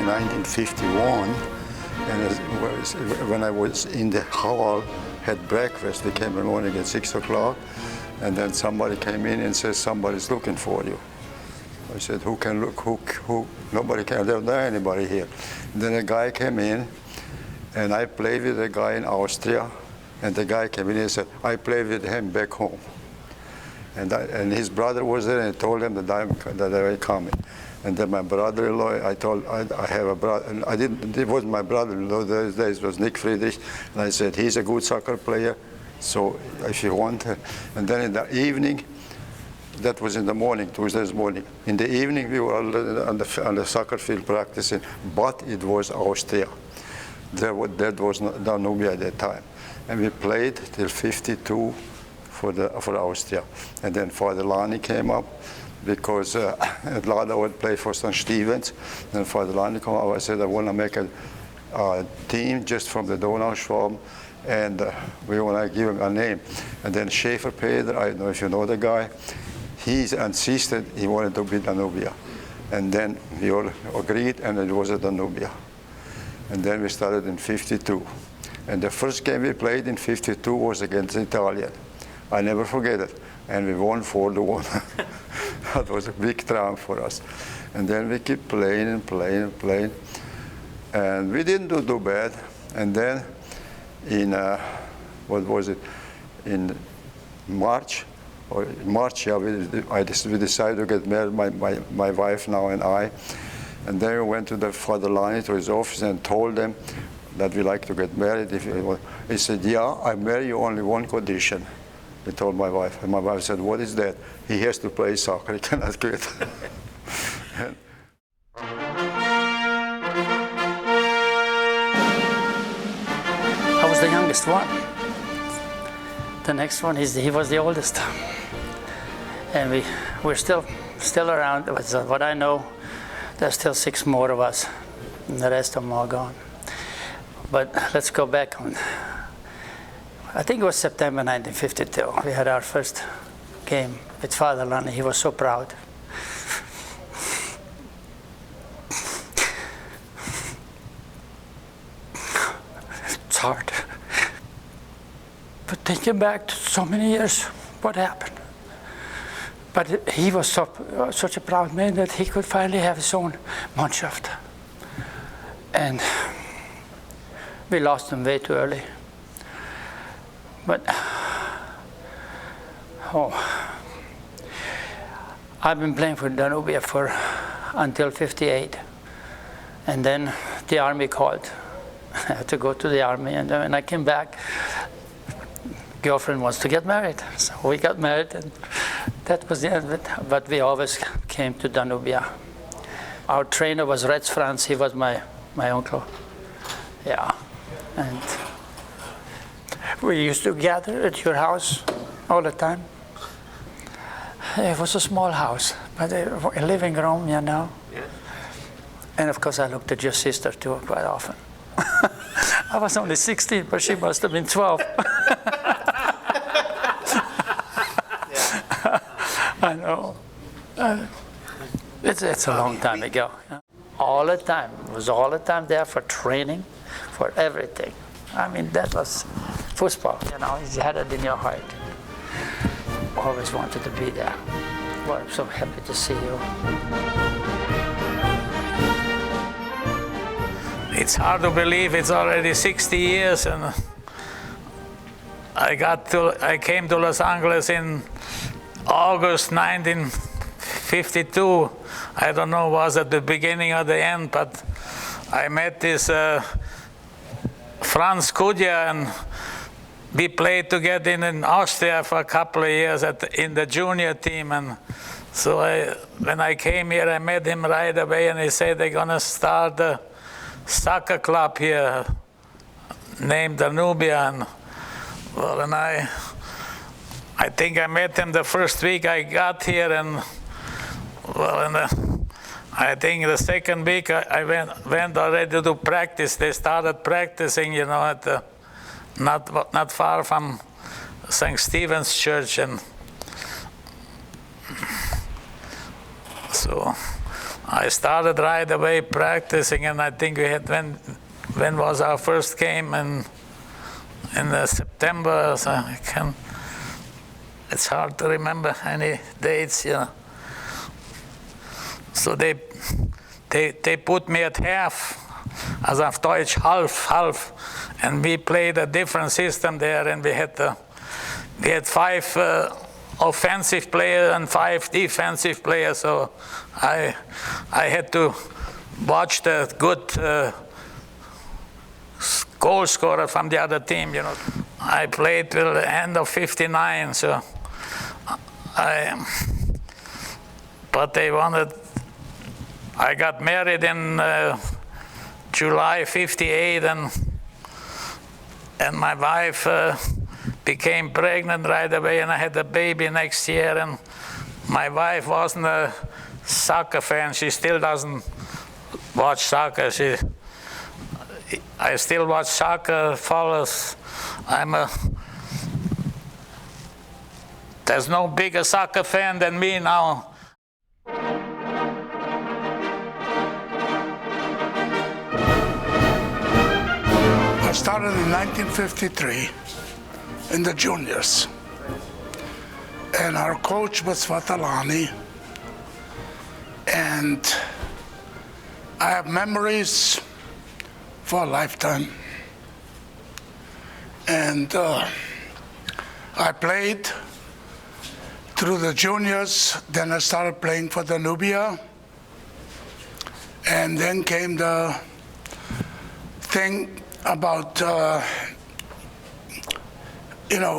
1951, and when I was in the hall, had breakfast. We came in the morning at 6 o'clock, and then somebody came in and said, somebody's looking for you. I said, who can look? Who? Nobody can. There's not anybody here. And then a guy came in, and I played with a guy in Austria, and the guy came in and said, I played with him back home. And his brother was there, and I told him that I'm coming. And then my brother-in-law, I have a brother, and it wasn't my brother-in-law those days, it was Nick Friedrich, and I said, he's a good soccer player, so if you want. And then in the evening, that was in the morning, Tuesday's morning. In the evening, we were on the soccer field practicing, but it was Austria. That was Danubia at that time. And we played till 52 for Austria. And then Father Lani came up, because Lada would play for St. Stevens. Then Father Lani came up. I said, I want to make a team just from the Donauschwaben, and we want to give him a name. And then Schaefer Peter, I don't know if you know the guy, he insisted he wanted to be Danubia. And then we all agreed, and it was a Danubia. And then we started in 52. And the first game we played in 52 was against Italian. I never forget it. And we won 4-1. That was a big triumph for us. And then we keep playing and playing and playing. And we didn't do bad. And then in, what was it, in March, yeah, we decided to get married, my wife now and I. And then we went to the Father Lani, to his office, and told them that we like to get married. He said, yeah, I marry you only one condition. He told my wife, and my wife said, what is that? He has to play soccer, he cannot quit. I was the youngest one. The next one, he was the oldest. And we're still around. What I know, there's still 6 more of us, and the rest of them are gone. But let's go back on. I think it was September 1952. We had our first game with Father Lani. He was so proud. It's hard. But thinking back to so many years, what happened? But he was such a proud man that he could finally have his own Mannschaft. And we lost him way too early. But, I've been playing for Danubia until 58. And then the army called. I had to go to the army, and when I came back, girlfriend wants to get married. So we got married, and that was the end of it. But we always came to Danubia. Our trainer was Reds Franz. He was my uncle. Yeah. And we used to gather at your house all the time. It was a small house, but a living room, you know. Yeah. And of course, I looked at your sister too quite often. I was only 16, but she must have been 12. I know. It's a long time ago. All the time. It was all the time there for training, for everything. I mean, that was football, you know. You had it in your heart. Always wanted to be there. Well, I'm so happy to see you. It's hard to believe it's already 60 years, and I came to Los Angeles in August 1952. I don't know, was it the beginning or the end, but I met this Franz Kudja, and we played together in Austria for a couple of years in the junior team. And so when I came here, I met him right away, and he said they're going to start a soccer club here named Danubia. And well, and I think I met him the first week I got here, and well, and I think the second week I went already to practice. They started practicing, you know, at the, not far from St. Stephen's Church, and so I started right away practicing, and I think we had, when was our first game? In September, so it's hard to remember any dates, you know. So they put me at half, as auf Deutsch, half, and we played a different system there, and we had 5 offensive players and 5 defensive players, so I had to watch the good goal scorer from the other team, you know. I played till the end of 59, so but they wanted, I got married in July 58, and my wife became pregnant right away, and I had a baby next year, and my wife wasn't a soccer fan. She still doesn't watch soccer. I still watch soccer, follows. There's no bigger soccer fan than me now. I started in 1953 in the juniors, and our coach was Father Lani, and I have memories for a lifetime. And I played through the juniors, then I started playing for Danubia, and then came the thing about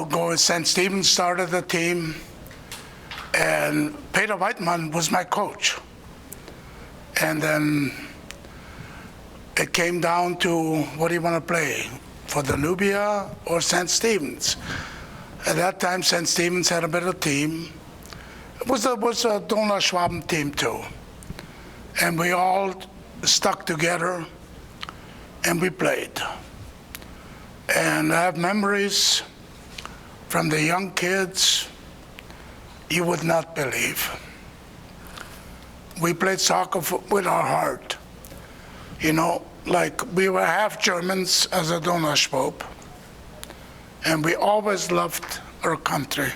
going. St. Stephen's started the team, and Peter Whiteman was my coach. And then it came down to, what do you want to play, for Danubia or St. Stephen's? At that time, St. Stephen's had a better team. It was a Donauschwaben team too. And we all stuck together and we played. And I have memories from the young kids you would not believe. We played soccer with our heart. You know, like we were half Germans as a Donauschwab, and we always loved our country.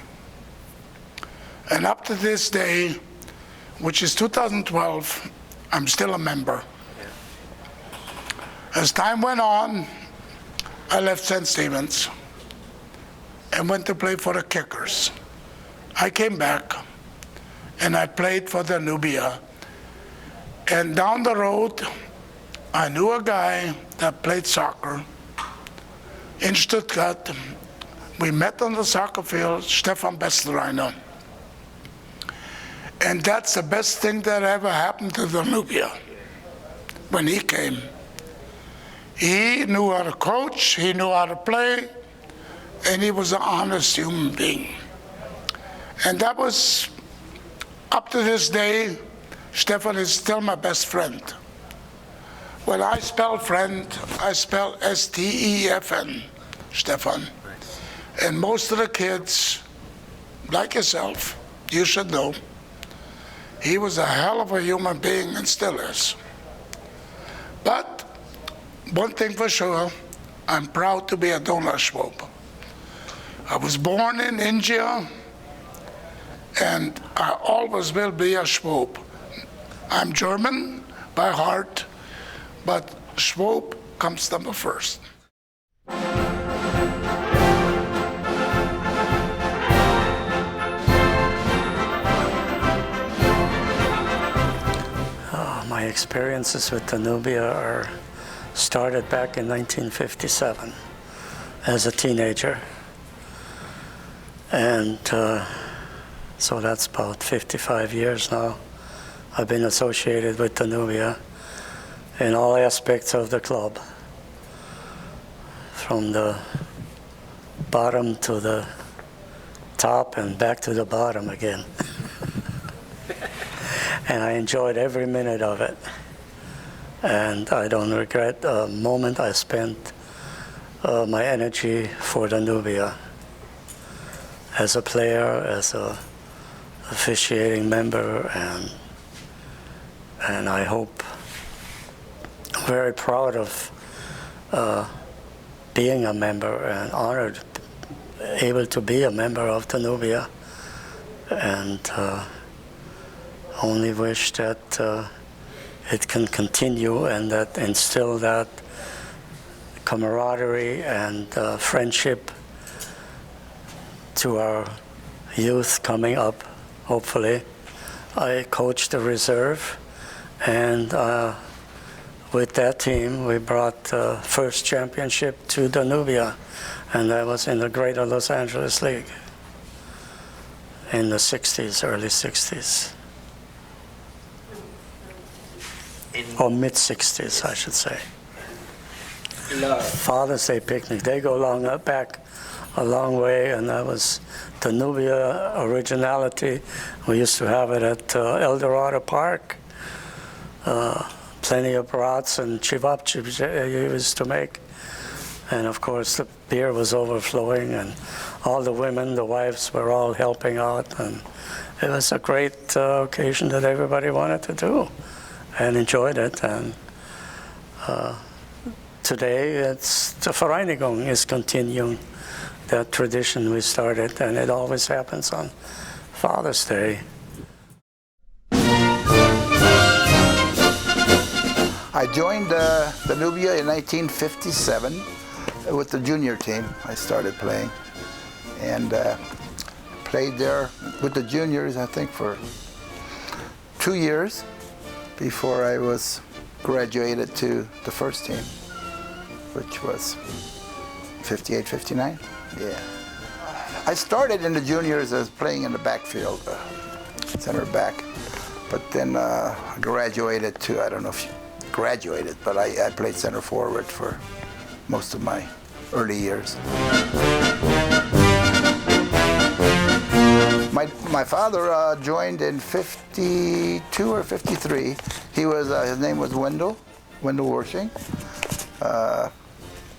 And up to this day, which is 2012, I'm still a member. As time went on, I left St. Stephen's and went to play for the Kickers. I came back and I played for Danubia. And down the road, I knew a guy that played soccer in Stuttgart. We met on the soccer field, Stefan Bestelreiner. And that's the best thing that ever happened to Danubia when he came. He knew how to coach, he knew how to play, and he was an honest human being. And that was, up to this day, Stefan is still my best friend. When I spell friend, I spell S-T-E-F-N, Stefan. And most of the kids, like yourself, you should know, he was a hell of a human being and still is. But one thing for sure, I'm proud to be a Donauschwab. I was born in India, and I always will be a Schwab. I'm German by heart, but Schwab comes number first. My experiences with Danubia started back in 1957 as a teenager. And so that's about 55 years now. I've been associated with Danubia in all aspects of the club, from the bottom to the top and back to the bottom again. And I enjoyed every minute of it. And I don't regret a moment I spent my energy for Danubia as a player, as a officiating member, and and I hope, I'm very proud of being a member and honored, able to be a member of Danubia, and only wish that it can continue and that instill that camaraderie and friendship to our youth coming up, hopefully. I coached the reserve, and with that team we brought the first championship to Danubia, and that was in the Greater Los Angeles League in the 60s, early 60s. Or mid-60s, I should say. Father's Day picnic. They go back a long way, and that was Danubia originality. We used to have it at El Dorado Park. Plenty of brats and chivapchips you used to make. And of course, the beer was overflowing, and all the women, the wives, were all helping out. And it was a great occasion that everybody wanted to do and enjoyed it. And today, it's the Vereinigung is continuing that tradition we started, and it always happens on Father's Day. I joined Danubia in 1957 with the junior team. I started playing, and played there with the juniors, I think, for 2 years before I was graduated to the first team, which was 58, 59. Yeah. I started in the juniors as playing in the backfield, center back, but then graduated to, I don't know if you graduated, but I played center forward for most of my early years. My father joined in 52 or 53. He was, his name was Wendell Worshing. I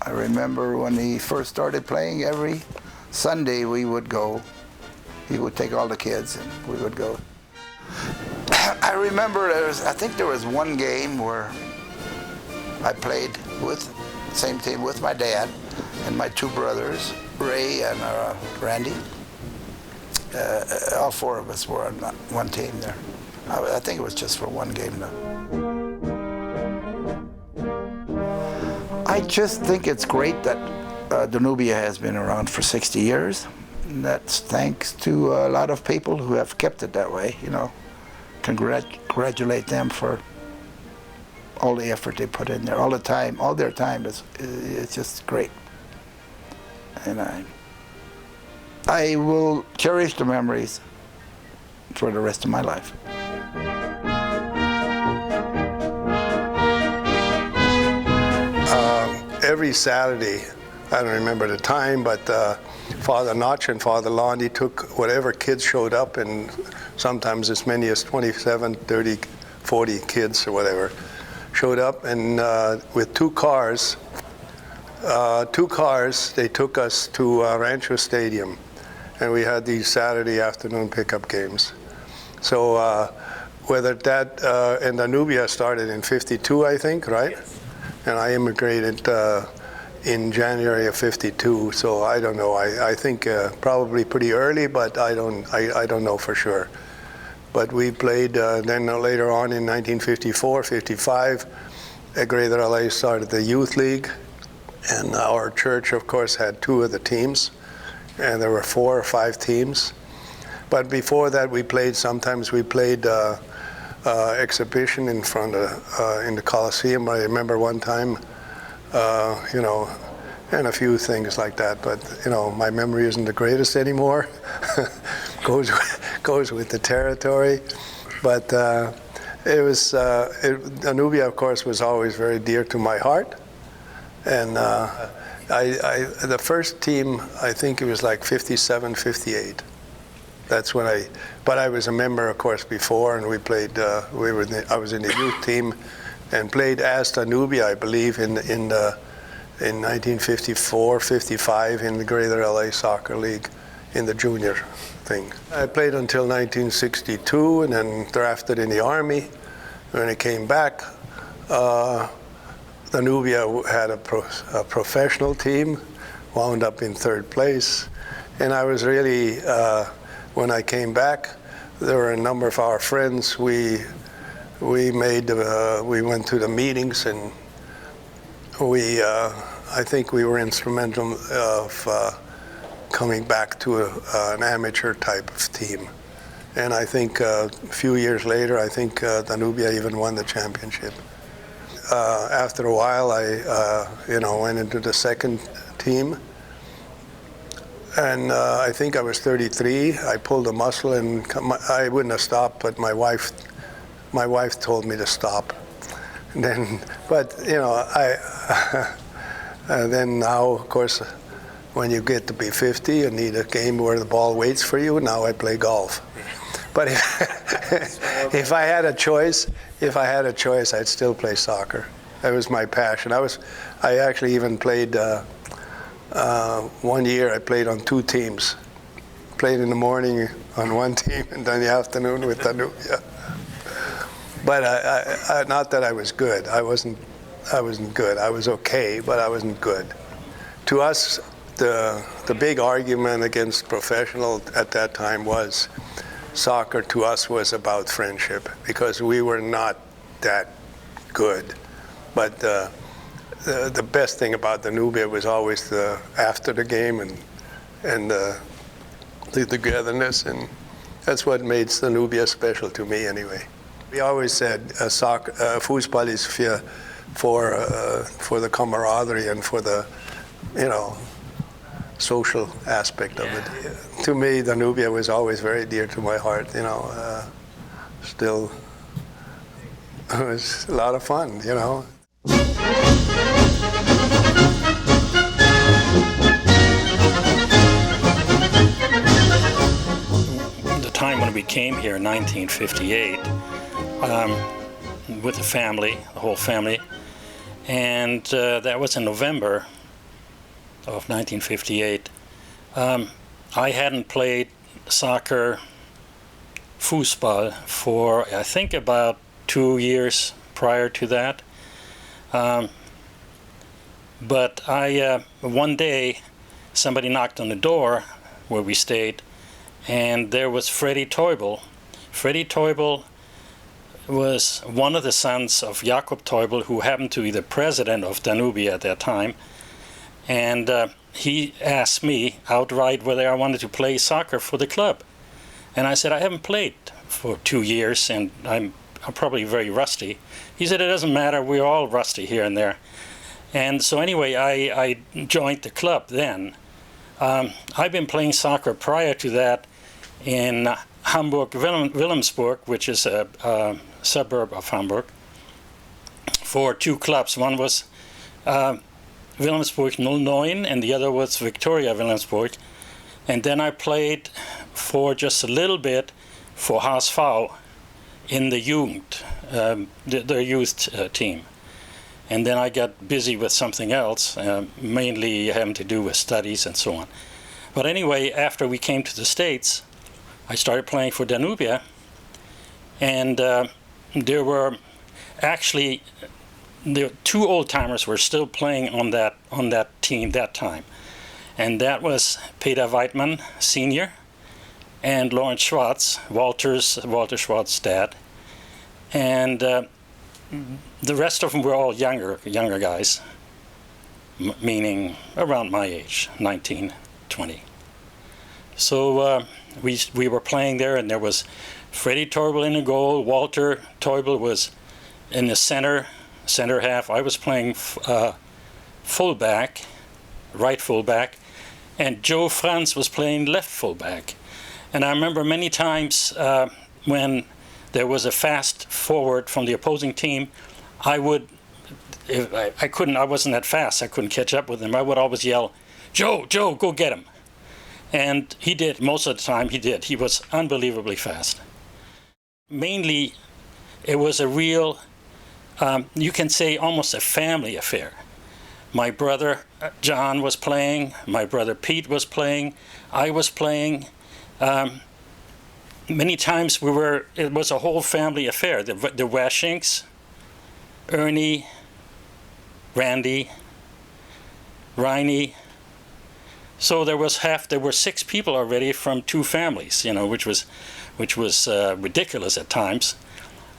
remember when he first started playing, every Sunday we would go. He would take all the kids and we would go. I remember I think there was one game where I played with the same team with my dad and my two brothers, Ray and Randy. All four of us were on one team there. I think it was just for one game though. I just think it's great that Danubia has been around for 60 years. And that's thanks to a lot of people who have kept it that way, you know. Congratulate them for all the effort they put in there, all the time, all their time it's just great. And I will cherish the memories for the rest of my life. Every Saturday, I don't remember the time, but Father Notch and Father Lani took whatever kids showed up, and sometimes as many as 27, 30, 40 kids or whatever showed up, and with two cars, they took us to Rancho Stadium, and we had these Saturday afternoon pickup games. So whether that, and Danubia started in 52, I think, right? Yes. And I immigrated in January of 52, so I don't know. I think probably pretty early, but I don't know for sure. But we played then later on in 1954, 55, Greater LA started the youth league, and our church, of course, had two of the teams, and there were 4 or 5 teams. But before that, sometimes we played exhibition in front of in the Coliseum. I remember one time, you know, and a few things like that. But you know, my memory isn't the greatest anymore. goes with the territory. But it was Danubia, of course, was always very dear to my heart. And the first team, I think it was like 57, 58. That's when but I was a member, of course, before, and we played. I was in the youth team, and played as Danubia, I believe, in 1954, 55 in the Greater LA Soccer League, in the junior thing. I played until 1962, and then drafted in the Army, When I came back, Danubia had a professional team, wound up in 3rd place. And I was really, when I came back, there were a number of our friends. We went to the meetings, and I think we were instrumental of coming back to an amateur type of team. And I think a few years later, I think Danubia even won the championship. After a while, I went into the 2nd team. And I think I was 33. I pulled a muscle, and I wouldn't have stopped, but my wife told me to stop. And then, but then now, of course, when you get to be 50, you need a game where the ball waits for you. Now I play golf. But if I had a choice, I'd still play soccer. That was my passion. I actually even played. One year I played on 2 teams. Played in the morning on one team and then the afternoon with Danubia. But not that I was good. I wasn't good. I was okay, but I wasn't good. To us, the big argument against professional at that time was soccer to us was about friendship, because we were not that good. But the best thing about Danubia was always after the game and the togetherness, and that's what made Danubia special to me anyway. We always said Fußball is for the camaraderie and for the social aspect of it. To me, Danubia was always very dear to my heart. Still, it was a lot of fun. The time when we came here in 1958 with the family, the whole family, and that was in November of 1958. I hadn't played soccer, Fußball, for I think about 2 years prior to that. But one day, somebody knocked on the door where we stayed, and there was Freddie Teubel. Freddie Teubel was one of the sons of Jakob Teubel, who happened to be the president of Danubia at that time. And he asked me outright whether I wanted to play soccer for the club. And I said, I haven't played for 2 years, and I'm probably very rusty. He said, it doesn't matter, we're all rusty here and there. And so anyway, I joined the club then. I've been playing soccer prior to that in Hamburg, Wilhelmsburg, which is a suburb of Hamburg, for 2 clubs. One was Wilhelmsburg 09, and the other was Victoria Wilhelmsburg. And then I played for just a little bit for HSV in the Jugend, their youth team. And then I got busy with something else, mainly having to do with studies and so on. But anyway, after we came to the States, I started playing for Danubia, and there were actually the 2 old-timers were still playing on that team that time, and that was Peter Weidmann, Sr., and Lawrence Schwartz, Walter Schwartz's dad, and the rest of them were all younger guys, meaning around my age, 19, 20. So we were playing there, and there was Freddie Teubel in the goal. Walter Teubel was in the center half. I was playing fullback, right fullback, and Joe Franz was playing left fullback. And I remember many times when there was a fast forward from the opposing team, I wasn't that fast, I couldn't catch up with him. I would always yell, Joe, go get him. And he did, most of the time he did. He was unbelievably fast. Mainly, it was a real, you can say almost a family affair. My brother John was playing, my brother Pete was playing, I was playing. many times it was a whole family affair. The Washings, Ernie, Randy, Riney. So there were 6 people already from 2 families, which was ridiculous at times.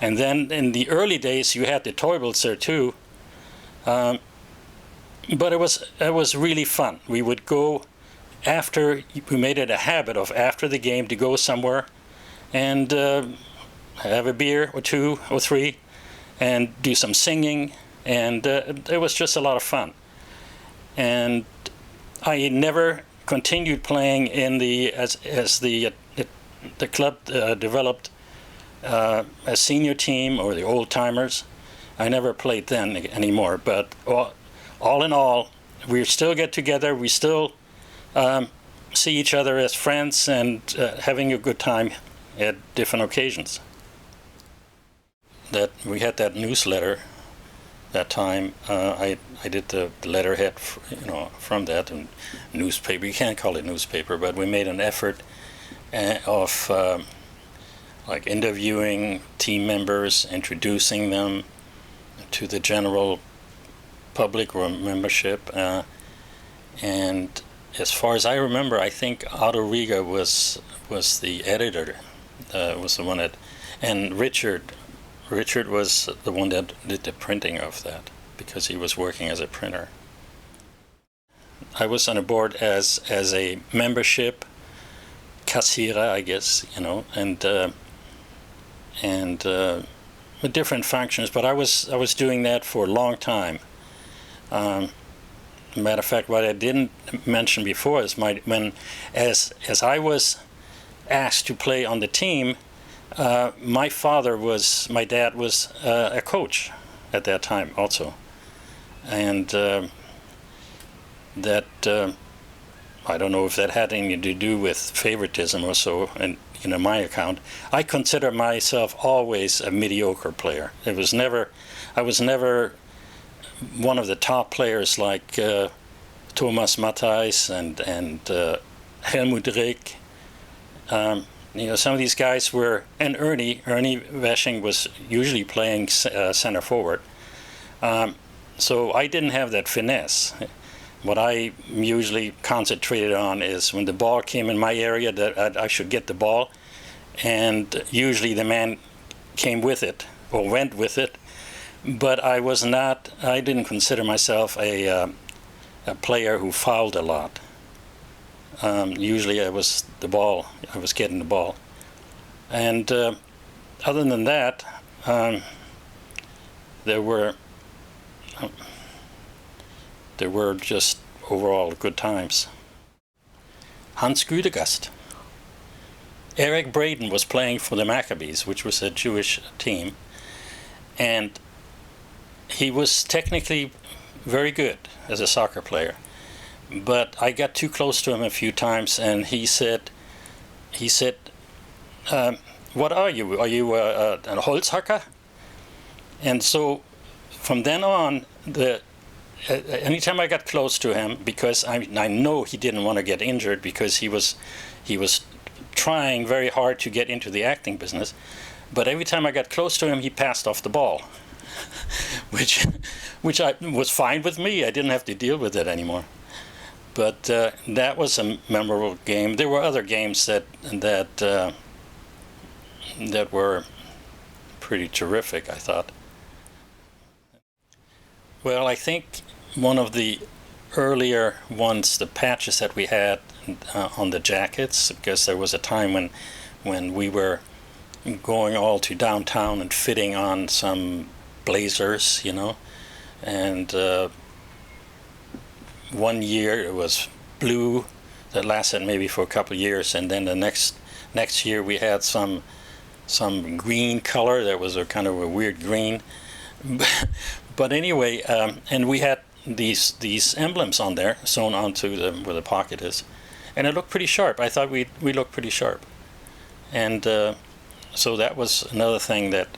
And then in the early days, you had the Teubels there too. But it was really fun. We would go we made it a habit of after the game to go somewhere and have a beer or 2 or 3 and do some singing, and it was just a lot of fun. And I never continued playing as the club developed a senior team or the old timers. I never played then anymore, but all in all, we still get together, we still see each other as friends and having a good time at different occasions. That we had that newsletter that time. I did the letterhead, from that, and newspaper. You can't call it newspaper, but we made an effort of like interviewing team members, introducing them to the general public or membership, and as far as I remember, I think Otto Riga was the editor, was the one that, and Richard was the one that did the printing of that because he was working as a printer. I was on a board as a membership kassierer, I guess, and with different functions. But I was doing that for a long time. Matter of fact, what I didn't mention before is as I was asked to play on the team, my dad was a coach at that time also, and that I don't know if that had anything to do with favoritism or so. And my account, I consider myself always a mediocre player. I was never one of the top players like Thomas Matthijs and Helmut Rick. Some of these guys were, and Ernie Washing was usually playing center forward. So I didn't have that finesse. What I usually concentrated on is when the ball came in my area that I should get the ball, and usually the man came with it or went with it. But I didn't consider myself a player who fouled a lot. Usually I was getting the ball. And other than that, there were just overall good times. Hans Güdegast. Eric Braden was playing for the Maccabees, which was a Jewish team. And he was technically very good as a soccer player, but I got too close to him a few times, and he said, "What are you? Are you a Holzhacker?" And so, from then on, anytime I got close to him, because I know he didn't want to get injured, because he was trying very hard to get into the acting business, but every time I got close to him, he passed off the ball. which was fine with me. I didn't have to deal with it anymore. But that was a memorable game. There were other games that were pretty terrific, I thought. Well, I think one of the earlier ones, the patches that we had on the jackets, because there was a time when we were going all to downtown and fitting on some blazers, and one year it was blue that lasted maybe for a couple of years, and then the next year we had some green color that was a kind of a weird green. But anyway, and we had these emblems on there sewn onto where the pocket is, and it looked pretty sharp. I thought we looked pretty sharp, and so that was another thing that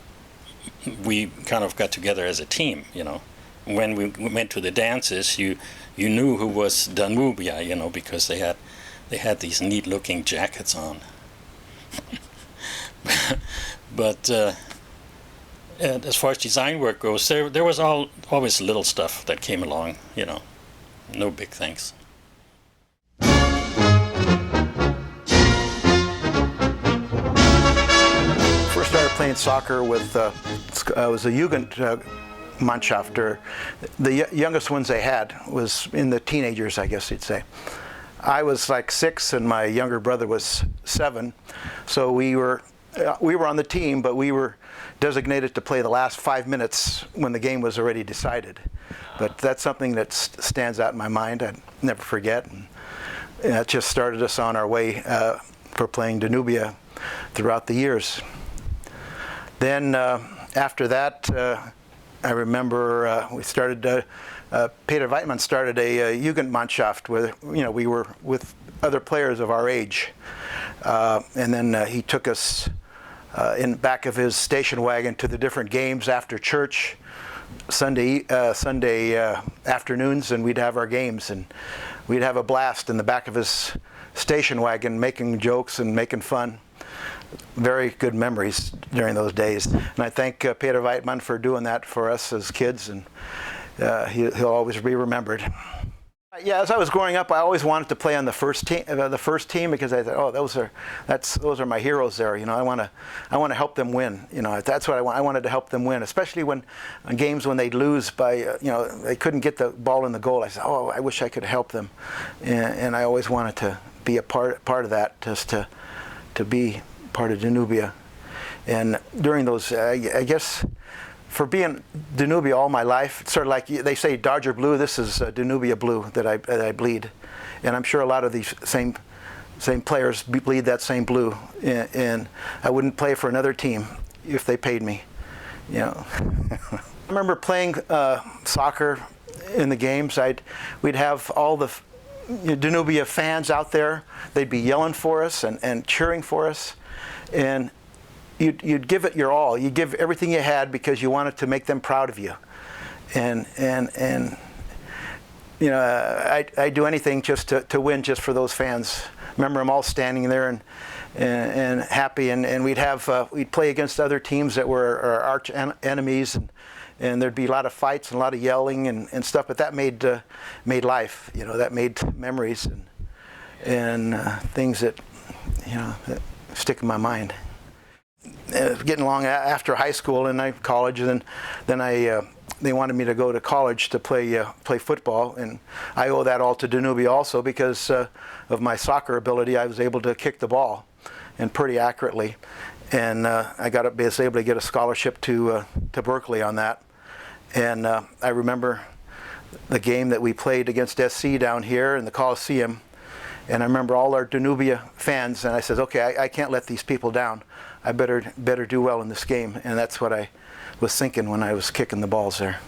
we kind of got together as a team. When we went to the dances, you knew who was Danubia, because they had these neat looking jackets on. But and as far as design work goes, there was always little stuff that came along, you know, no big things. First started playing soccer with, I was a Jugendmannschaft, or the youngest ones they had was in the teenagers, I guess you'd say. I was like 6 and my younger brother was 7, so we were on the team, but we were designated to play the last 5 minutes when the game was already decided. But that's something that stands out in my mind. I'd never forget. And it just started us on our way for playing Danubia throughout the years. Then after that, I remember we started. Peter Weitmann started a Jugendmannschaft where we were with other players of our age, and then he took us in back of his station wagon to the different games after church, Sunday afternoons, and we'd have our games, and we'd have a blast in the back of his station wagon, making jokes and making fun. Very good memories during those days, and I thank Peter Weitmann for doing that for us as kids, and he'll always be remembered. Yeah, as I was growing up, I always wanted to play on the first team because I thought, oh, those are my heroes there. I want to help them win. That's what I want. I wanted to help them win, especially when on games when they'd lose by, they couldn't get the ball in the goal. I said, oh, I wish I could help them, and I always wanted to be a part of that, just to be part of Danubia. And during those, I guess, for being Danubia all my life, it's sort of like they say Dodger blue. This is Danubia blue that I bleed, and I'm sure a lot of these same players bleed that same blue. And I wouldn't play for another team if they paid me. I remember playing soccer in the games. We'd have all the Danubia fans out there. They'd be yelling for us and cheering for us, and you'd give it your all. You give everything you had because you wanted to make them proud of you, and I'd do anything just to win, just for those fans. Remember them all standing there and happy, and we'd play against other teams that were our arch enemies, and there'd be a lot of fights and a lot of yelling and stuff. But that made life. That made memories and things that that stick in my mind. Getting along after high school and college, and then they wanted me to go to college to play football, and I owe that all to Danubia also because of my soccer ability. I was able to kick the ball, and pretty accurately, and I was able to get a scholarship to Berkeley on that. And I remember the game that we played against SC down here in the Coliseum, and I remember all our Danubia fans, and I said, okay, I can't let these people down. I better do well in this game, and that's what I was thinking when I was kicking the balls there.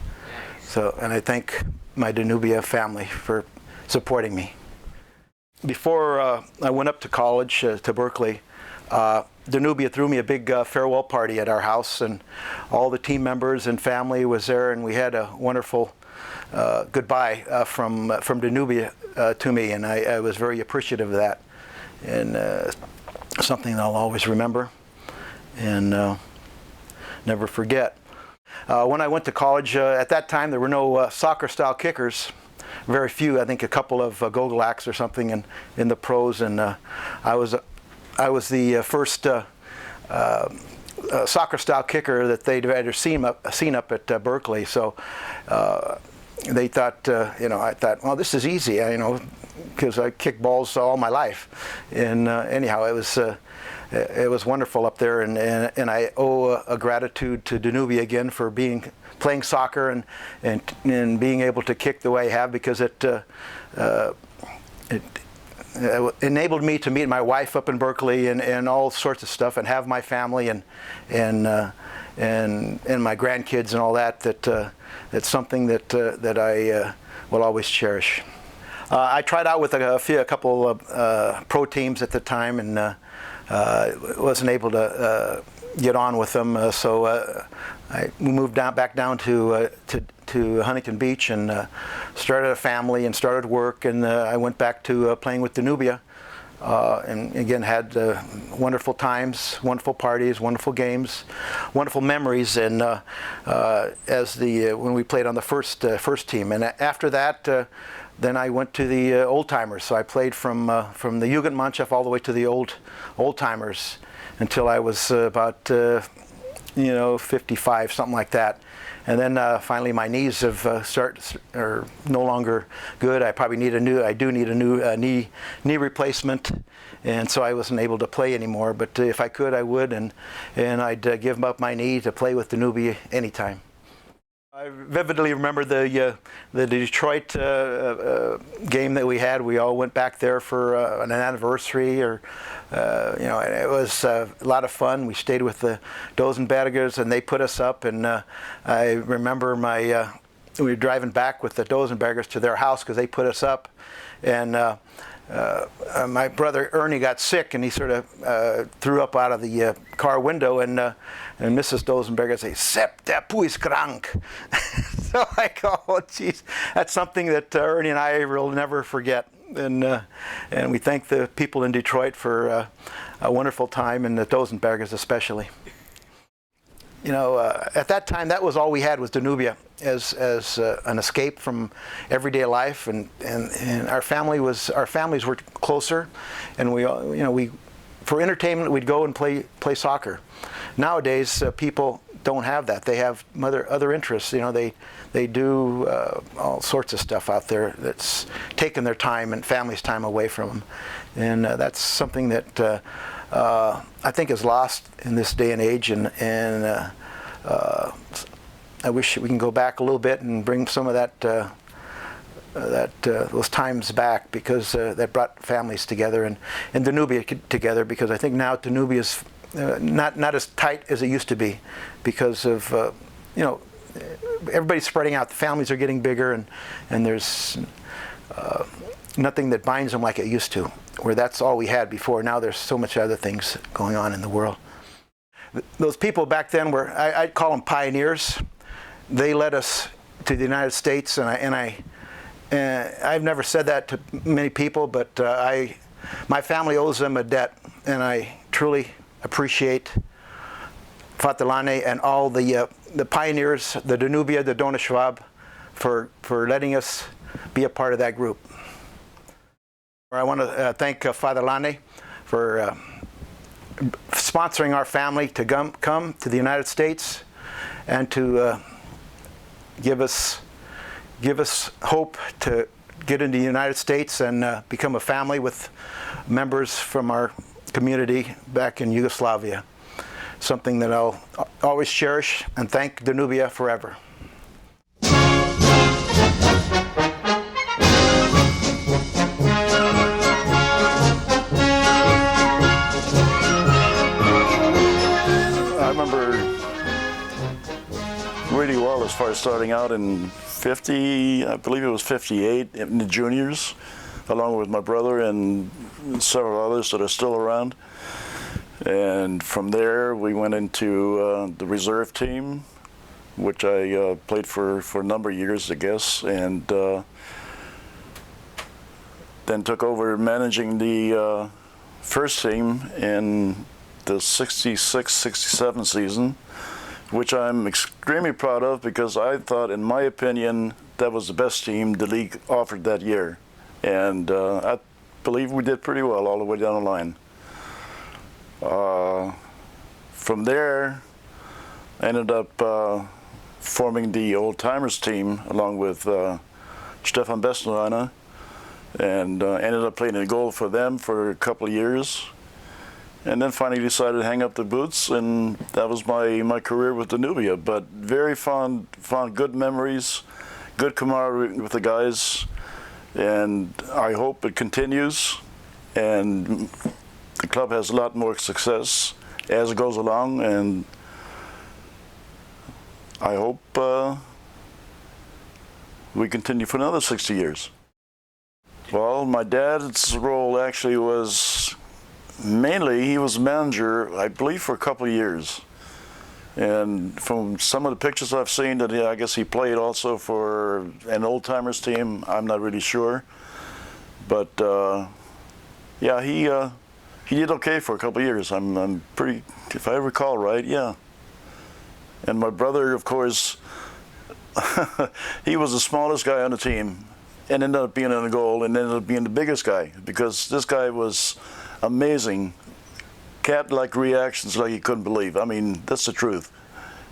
So, and I thank my Danubia family for supporting me. Before I went up to college to Berkeley, Danubia threw me a big farewell party at our house, and all the team members and family was there, and we had a wonderful goodbye from Danubia to me, and I was very appreciative of that, and something that I'll always remember and never forget. When I went to college, at that time there were no soccer-style kickers, very few. I think a couple of Gogolaks or something in the pros, and I was the first soccer-style kicker that they'd ever seen up at Berkeley. So they thought, I thought, well, this is easy, because I kicked balls all my life. And anyhow, it was wonderful up there, and I owe a gratitude to Danubia again for playing soccer and being able to kick the way I have, because it enabled me to meet my wife up in Berkeley and all sorts of stuff, and have my family and my grandkids and all that. That's something that I will always cherish. I tried out with a couple of pro teams at the time, and wasn't able to get on with them. So we moved back down to Huntington Beach and started a family and started work, and I went back to playing with Danubia and again had wonderful times, wonderful parties, wonderful games, wonderful memories. And when we played on the first team, and after that, then I went to the old timers. So I played from the Jugendmannschaft all the way to the old timers until I was about 55, something like that. And then finally my knees have are no longer good. I probably need I do need a new knee replacement, and so I wasn't able to play anymore. But if I could, I would, and I'd give up my knee to play with Danubia anytime. I vividly remember the Detroit game that we had. We all went back there for an anniversary, or it was a lot of fun. We stayed with the Dosenbergers, and they put us up. And I remember we were driving back with the Dosenbergers to their house because they put us up, and my brother Ernie got sick, and he sort of threw up out of the car window, and Mrs. Dosenberger said, "Sepp, der Pu ist krank." So I go, "Oh, geez, that's something that Ernie and I will never forget." And we thank the people in Detroit for a wonderful time, and the Dosenbergers especially. At that time, that was all we had was Danubia as an escape from everyday life, and our families were closer, and we for entertainment we'd go and play soccer. Nowadays, people don't have that. They have other interests. They do all sorts of stuff out there that's taken their time and family's time away from them, and that's something that I think is lost in this day and age, and I wish we can go back a little bit and bring some of those times back, because that brought families together and Danubia together, because I think now Danubia is not as tight as it used to be, because of everybody's spreading out. The families are getting bigger, and there's nothing that binds them like it used to, where that's all we had before. Now there's so much other things going on in the world. Those people back then were, I'd call them pioneers. They led us to the United States, and I've never said that to many people, but my family owes them a debt, and I truly appreciate Father Lani and all the pioneers, the Danubia, the Donauschwab, for letting us be a part of that group. I want to thank Father Lani for sponsoring our family to come to the United States, and to give us hope to get into the United States and become a family with members from our community back in Yugoslavia. Something that I'll always cherish, and thank Danubia forever. I remember really well as far as starting out in 50, I believe it was 58, in the juniors, along with my brother and several others that are still around. And from there we went into the reserve team, which I played for a number of years, I guess, and then took over managing the first team in the 66-67 season, which I'm extremely proud of, because I thought, in my opinion, that was the best team the league offered that year. And I believe we did pretty well all the way down the line. From there, I ended up forming the Old Timers team along with Stefan Bestenreiner, and ended up playing in goal for them for a couple of years. And then finally decided to hang up the boots, and that was my career with Danubia. But very fond good memories, good camaraderie with the guys, and I hope it continues, and the club has a lot more success as it goes along, and I hope we continue for another 60 years. Well, my dad's role actually was mainly, he was manager, I believe, for a couple of years. And from some of the pictures I've seen, that I guess he played also for an old timers team. I'm not really sure, but yeah, he did okay for a couple of years. I'm pretty, if I recall right, yeah. And my brother, of course, he was the smallest guy on the team and ended up being in the goal and ended up being the biggest guy because this guy was amazing. Cat-like reactions like you couldn't believe. I mean, that's the truth.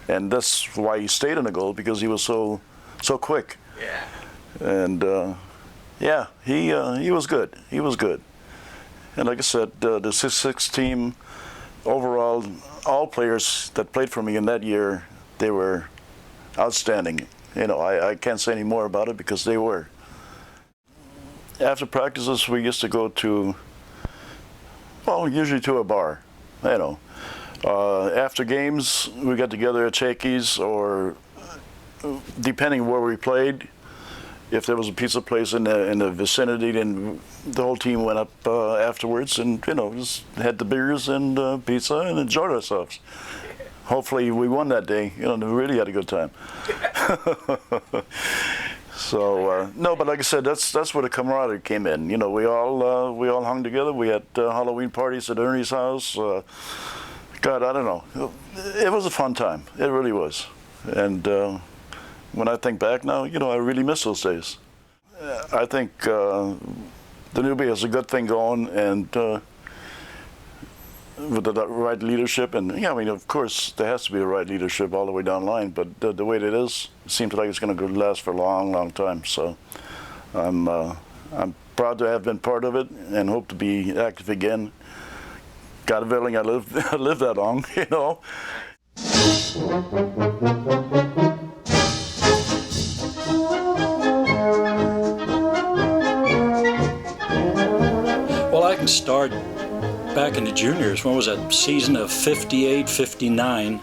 And that's why he stayed in the goal, because he was so quick. Yeah. And yeah, he was good. He was good. And like I said, the 6-6 team overall, all players that played for me in that year, they were outstanding. You know, I can't say any more about it because they were. After practices, we used to go to, well, usually to a bar, you know. After games, we got together at Shakey's, or depending where we played, if there was a pizza place in the vicinity, then the whole team went up afterwards and, you know, just had the beers and pizza and enjoyed ourselves. Hopefully we won that day. You know, we really had a good time. So no, but like I said, that's where the camaraderie came in. You know, we all hung together. We had Halloween parties at Ernie's house. God, I don't know. It was a fun time. It really was. And when I think back now, you know, I really miss those days. I think Danube has a good thing going, and with the right leadership, and yeah, I mean, of course, there has to be a right leadership all the way down the line, but the way it is, it seems like it's going to last for a long, long time. So I'm proud to have been part of it and hope to be active again. Got a feeling I lived that long, you know. Well, I can start back in the juniors. When was that? Season of 58, 59.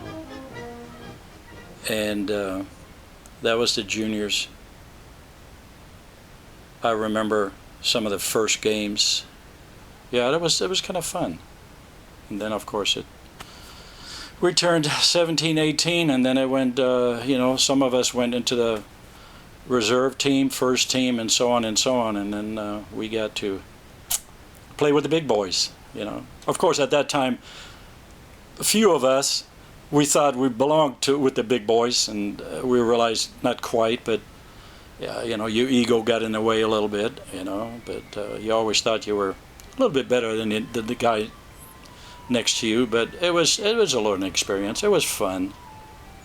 And that was the juniors. I remember some of the first games. Yeah, it was kind of fun. And then, of course, we turned 17, 18, and then it went, you know, some of us went into the reserve team, first team, and so on and so on. And then we got to play with the big boys, you know. Of course, at that time, a few of us, we thought we belonged with the big boys, and we realized not quite, but, yeah, you know, your ego got in the way a little bit, you know. But you always thought you were a little bit better than the guy next to you, but it was a learning experience. It was fun,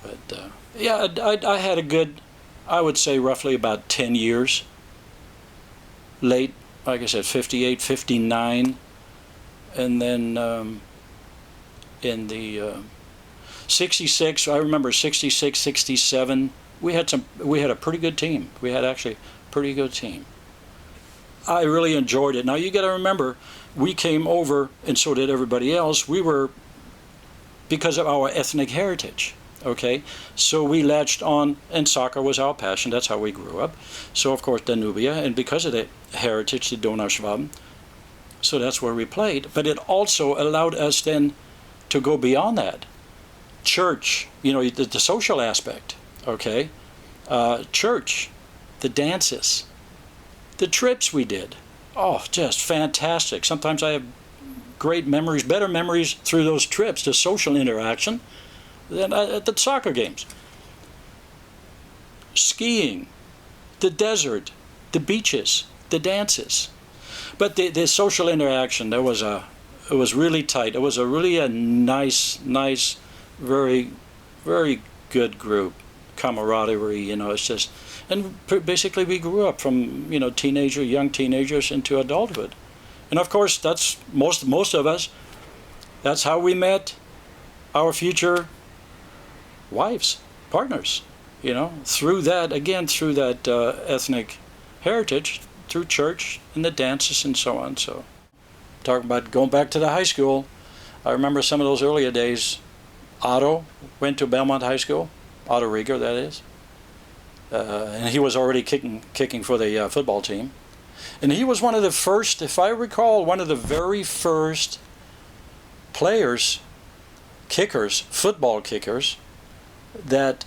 but yeah, I had a good, I would say roughly about 10 years. Late, like I said, 58, 59, and then in the 66, I remember 66, 67. We had a pretty good team. We had actually a pretty good team. I really enjoyed it. Now you got to remember, we came over, and so did everybody else. We were, because of our ethnic heritage, okay? So we latched on, and soccer was our passion. That's how we grew up. So, of course, Danubia, and because of the heritage, the Donauschwaben, so that's where we played. But it also allowed us then to go beyond that. Church, you know, the social aspect, okay? Church, the dances, the trips we did. Oh, just fantastic. Sometimes I have great memories, better memories through those trips, the social interaction, than at the soccer games. Skiing, the desert, the beaches, the dances. But the social interaction, it was really tight. It was really a nice, very, very good group. Camaraderie, you know, it's just, and basically we grew up from, you know, young teenagers into adulthood. And of course, that's most of us, that's how we met our future wives, partners, you know, through that ethnic heritage, through church and the dances and so on. So, talking about going back to the high school, I remember some of those earlier days. Otto went to Belmont High School, Otto Rieger, that is. And he was already kicking for the football team. And he was one of the first, if I recall, one of the very first players, kickers, football kickers, that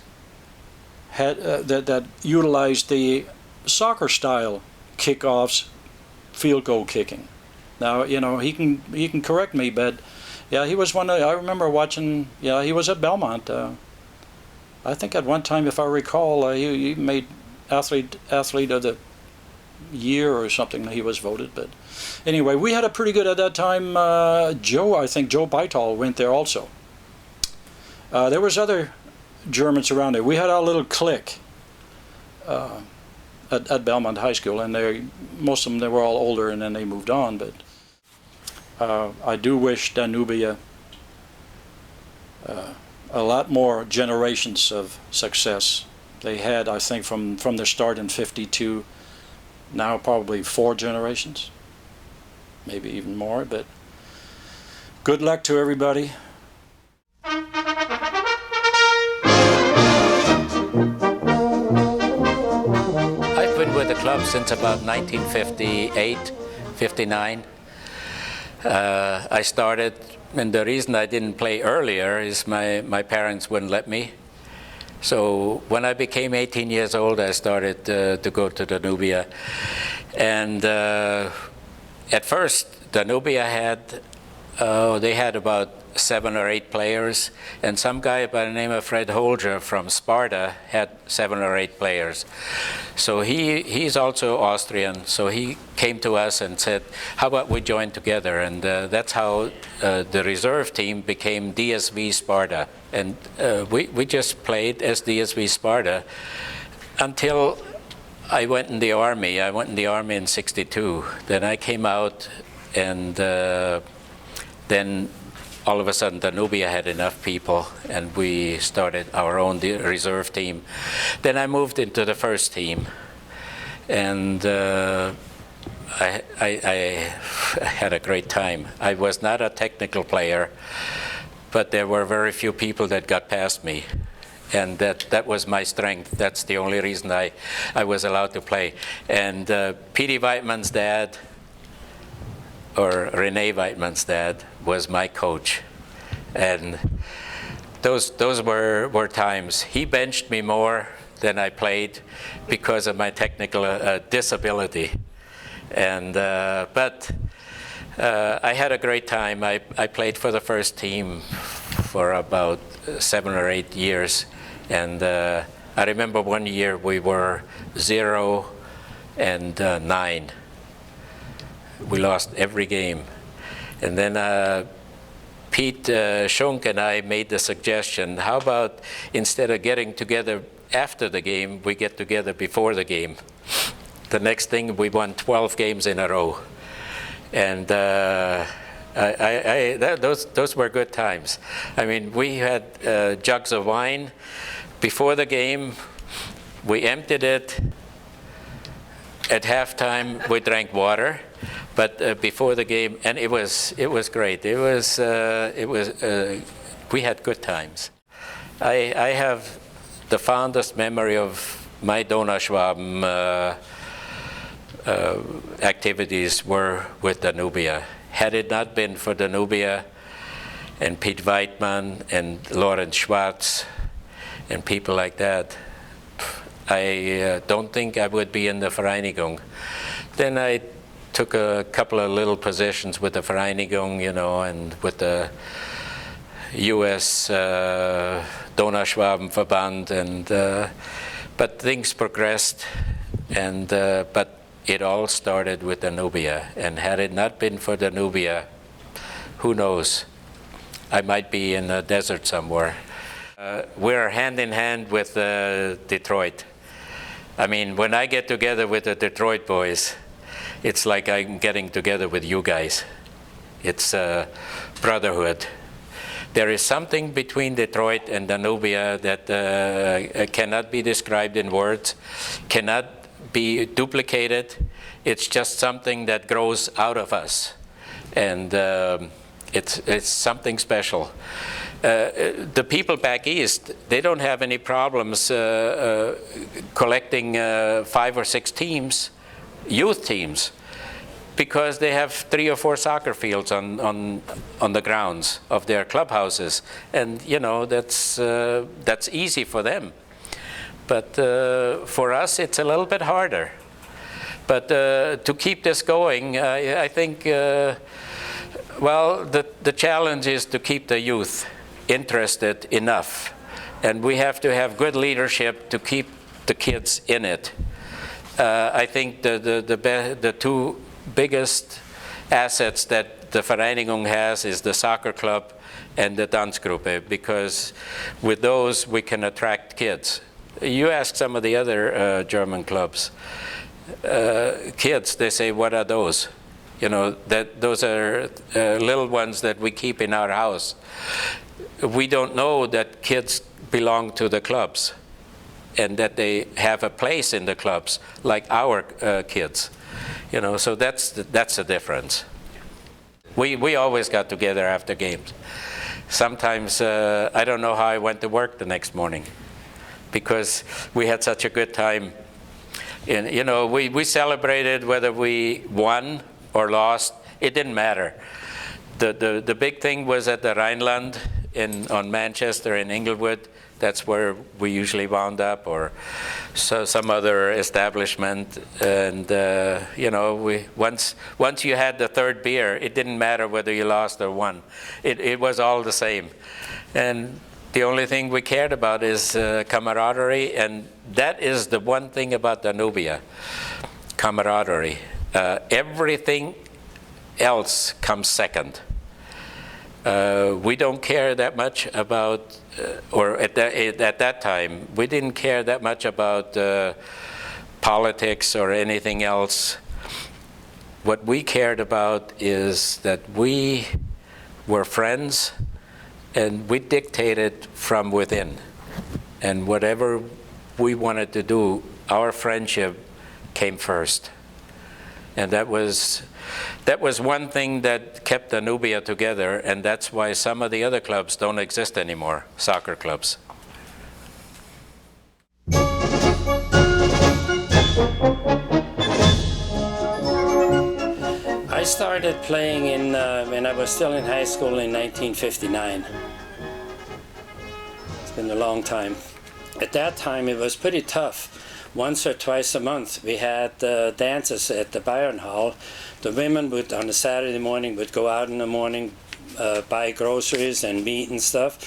had that utilized the soccer style kickoffs, field goal kicking. Now, you know, he can correct me, but yeah, he was one of, I remember watching, yeah, he was at Belmont. I think at one time, if I recall, he made athlete of the year or something. He was voted, but anyway, we had a pretty good at that time. I think Joe Beital went there also. There was other Germans around there. We had our little clique at Belmont High School, and most of them, they were all older, and then they moved on. But I do wish Danubia a lot more generations of success. They had, I think, from their start in '52, now probably 4 generations, maybe even more. But good luck to everybody. I've been with the club since about 1958, 59. I started, and the reason I didn't play earlier is my parents wouldn't let me. So when I became 18 years old, I started to go to Danubia. And at first, Danubia had, they had about 7 or 8 players, and some guy by the name of Fred Holger from Sparta had 7 or 8 players. So he's also Austrian, so he came to us and said, how about we join together? And that's how the reserve team became DSV Sparta. And we just played as DSV Sparta until I went in the Army. I went in the Army in '62. Then I came out, and then all of a sudden Danubia had enough people, and we started our own reserve team. Then I moved into the first team, and I had a great time. I was not a technical player, but there were very few people that got past me, and that was my strength. That's the only reason I was allowed to play. And P.D. Weidmann's dad, or Rene Weidmann's dad, was my coach, and those were times. He benched me more than I played because of my technical disability, and but I had a great time. I played for the first team for about 7 or 8 years, and I remember one year we were 0 and 9. We lost every game. And then Pete Schunk and I made the suggestion, how about instead of getting together after the game, we get together before the game. The next thing, we won 12 games in a row. And those were good times. I mean, we had jugs of wine before the game. We emptied it. At halftime, we drank water. But before the game, and it was great. We had good times. I have the fondest memory of my Donauschwaben activities were with Danubia. Had it not been for Danubia and Pete Weidmann and Lorenz Schwartz and people like that, I don't think I would be in the Vereinigung. Then I took a couple of little positions with the Vereinigung, you know, and with the U.S. Donauschwaben Verband, and but things progressed, and but it all started with Danubia. And had it not been for Danubia, who knows? I might be in a desert somewhere. We're hand in hand with Detroit. I mean, when I get together with the Detroit boys, it's like I'm getting together with you guys. It's a brotherhood. There is something between Detroit and Danubia that cannot be described in words, cannot be duplicated. It's just something that grows out of us, and it's something special. The people back east, they don't have any problems collecting 5 or 6 teams, youth teams, because they have 3 or 4 soccer fields on the grounds of their clubhouses, and you know that's easy for them. But for us, it's a little bit harder. But to keep this going, I think, well, the challenge is to keep the youth interested enough. And we have to have good leadership to keep the kids in it. I think the two biggest assets that the Vereinigung has is the soccer club and the Tanzgruppe, because with those we can attract kids. You ask some of the other German clubs, kids, they say, what are those? You know, that those are little ones that we keep in our house. We don't know that kids belong to the clubs and that they have a place in the clubs like our kids. You know, so that's the difference. We always got together after games. Sometimes I don't know how I went to work the next morning because we had such a good time. And, you know, we celebrated whether we won or lost. It didn't matter. The big thing was at the Rhineland on Manchester in Inglewood. That's where we usually wound up, or some other establishment. And you know, once you had the third beer, it didn't matter whether you lost or won. It was all the same. And the only thing we cared about is camaraderie, and that is the one thing about Danubia, camaraderie. Everything else comes second. We don't care that much about, or at that time, we didn't care that much about politics or anything else. What we cared about is that we were friends and we dictated from within. And whatever we wanted to do, our friendship came first. And that was one thing that kept Danubia together, and that's why some of the other clubs don't exist anymore, soccer clubs. I started playing when I was still in high school in 1959. It's been a long time. At that time it was pretty tough. Once or twice a month we had dances at the Bayern Hall. The women would, on a Saturday morning, would go out in the morning, buy groceries and meat and stuff.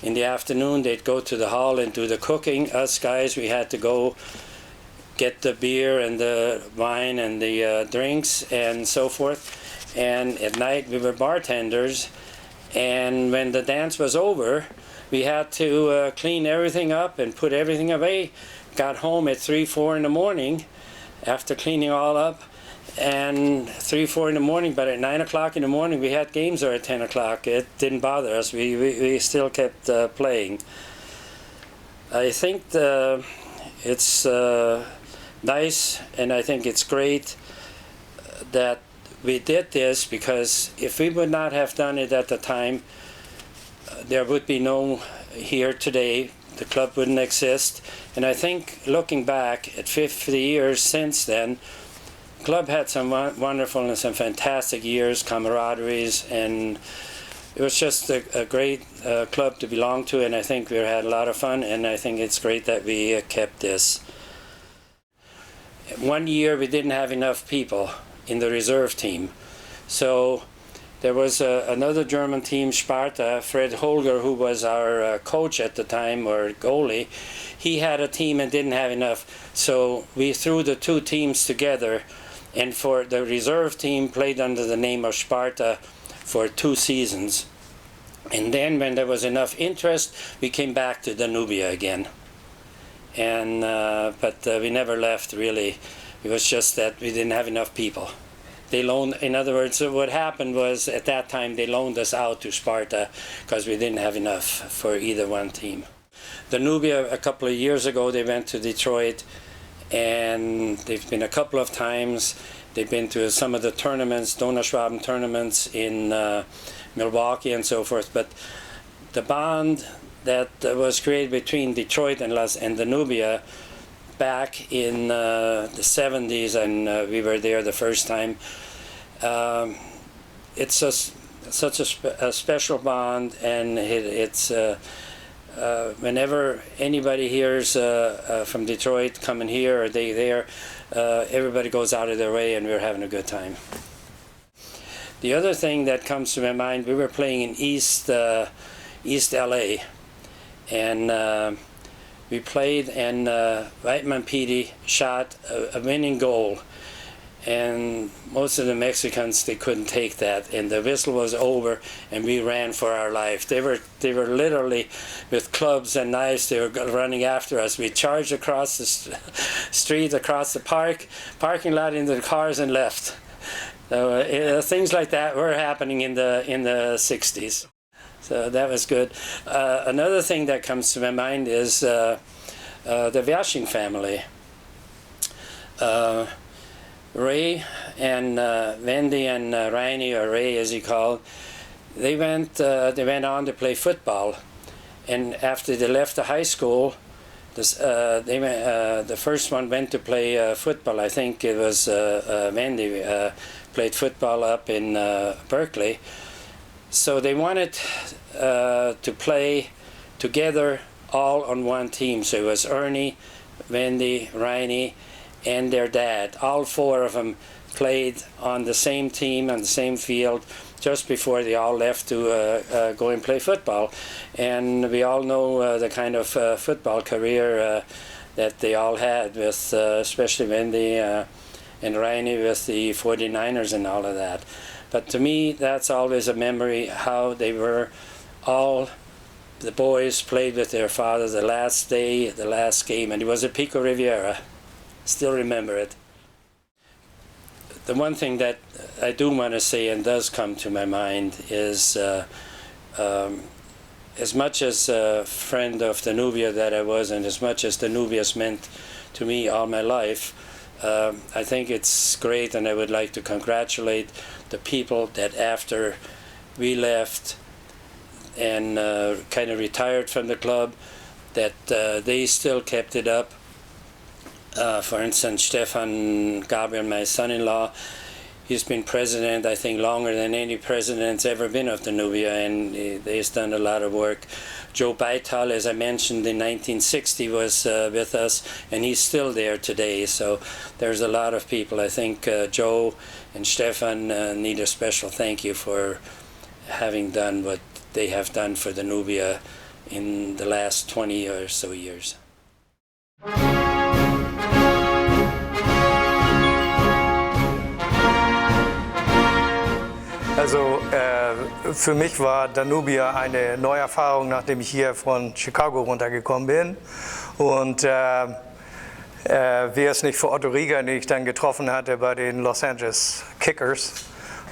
In the afternoon they'd go to the hall and do the cooking. Us guys, we had to go get the beer and the wine and the drinks and so forth. And at night we were bartenders, and when the dance was over we had to clean everything up and put everything away. Got home at 3, 4 in the morning after cleaning all up, and 3, 4 in the morning, but at 9 o'clock in the morning we had games, or at 10 o'clock. It didn't bother us. We still kept playing. I think it's nice, and I think it's great that we did this, because if we would not have done it at the time, there would be no here today. The club wouldn't exist. And I think looking back at 50 years since then, the club had some wonderful and some fantastic years, camaraderies, and it was just a great club to belong to, and I think we had a lot of fun, and I think it's great that we kept this. One year we didn't have enough people in the reserve team, so there was another German team, Sparta. Fred Holger, who was our coach at the time, or goalie, he had a team and didn't have enough. So we threw the two teams together, and for the reserve team played under the name of Sparta for 2 seasons. And then when there was enough interest, we came back to Danubia again. And but we never left, really. It was just that we didn't have enough people. They loaned, in other words, what happened was at that time they loaned us out to Sparta because we didn't have enough for either one team. Danubia, a couple of years ago, they went to Detroit, and they've been a couple of times. They've been to some of the tournaments, Donauschwaben tournaments in Milwaukee and so forth. But the bond that was created between Detroit and Danubia back in the 70s, and we were there the first time. It's such a special bond, and it's whenever anybody hears from Detroit coming here or they there, everybody goes out of their way and we're having a good time. The other thing that comes to my mind, we were playing in East LA, and we played, and Weidman Petey shot a winning goal, and most of the Mexicans, they couldn't take that, and the whistle was over, and we ran for our life. They were literally with clubs and knives. They were running after us. We charged across the street, across the parking lot, into the cars, and left. So things like that were happening in the 60s. So that was good. Another thing that comes to my mind is the Vyashing family. Ray and Wendy and Rainy, or Ray as he called, they went on to play football. And after they left the high school, the first one went to play football. I think it was Wendy played football up in Berkeley. So they wanted to play together all on one team. So it was Ernie, Wendy, Rainy, and their dad. All four of them played on the same team, on the same field, just before they all left to go and play football. And we all know the kind of football career that they all had, with especially Wendy and Rainy with the 49ers and all of that. But to me, that's always a memory, how they were all, the boys played with their father the last day, the last game, and it was at Pico Riviera. Still remember it. The one thing that I do want to say and does come to my mind is, as much as a friend of Danubia that I was, and as much as Danubia's meant to me all my life, I think it's great, and I would like to congratulate the people that after we left and kind of retired from the club, that they still kept it up. For instance, Stefan Gabriel, my son-in-law, he's been president, I think, longer than any president's ever been of Danubia, and he's done a lot of work. Joe Beital, as I mentioned, in 1960 was with us, and he's still there today. So there's a lot of people. I think Joe and Stefan need a special thank you for having done what they have done for Danubia in the last 20 or so years. Also für mich war Danubia eine Neuerfahrung, nachdem ich hier von Chicago runtergekommen bin. Und wäre es nicht für Otto Rieger, den ich dann getroffen hatte bei den Los Angeles Kickers,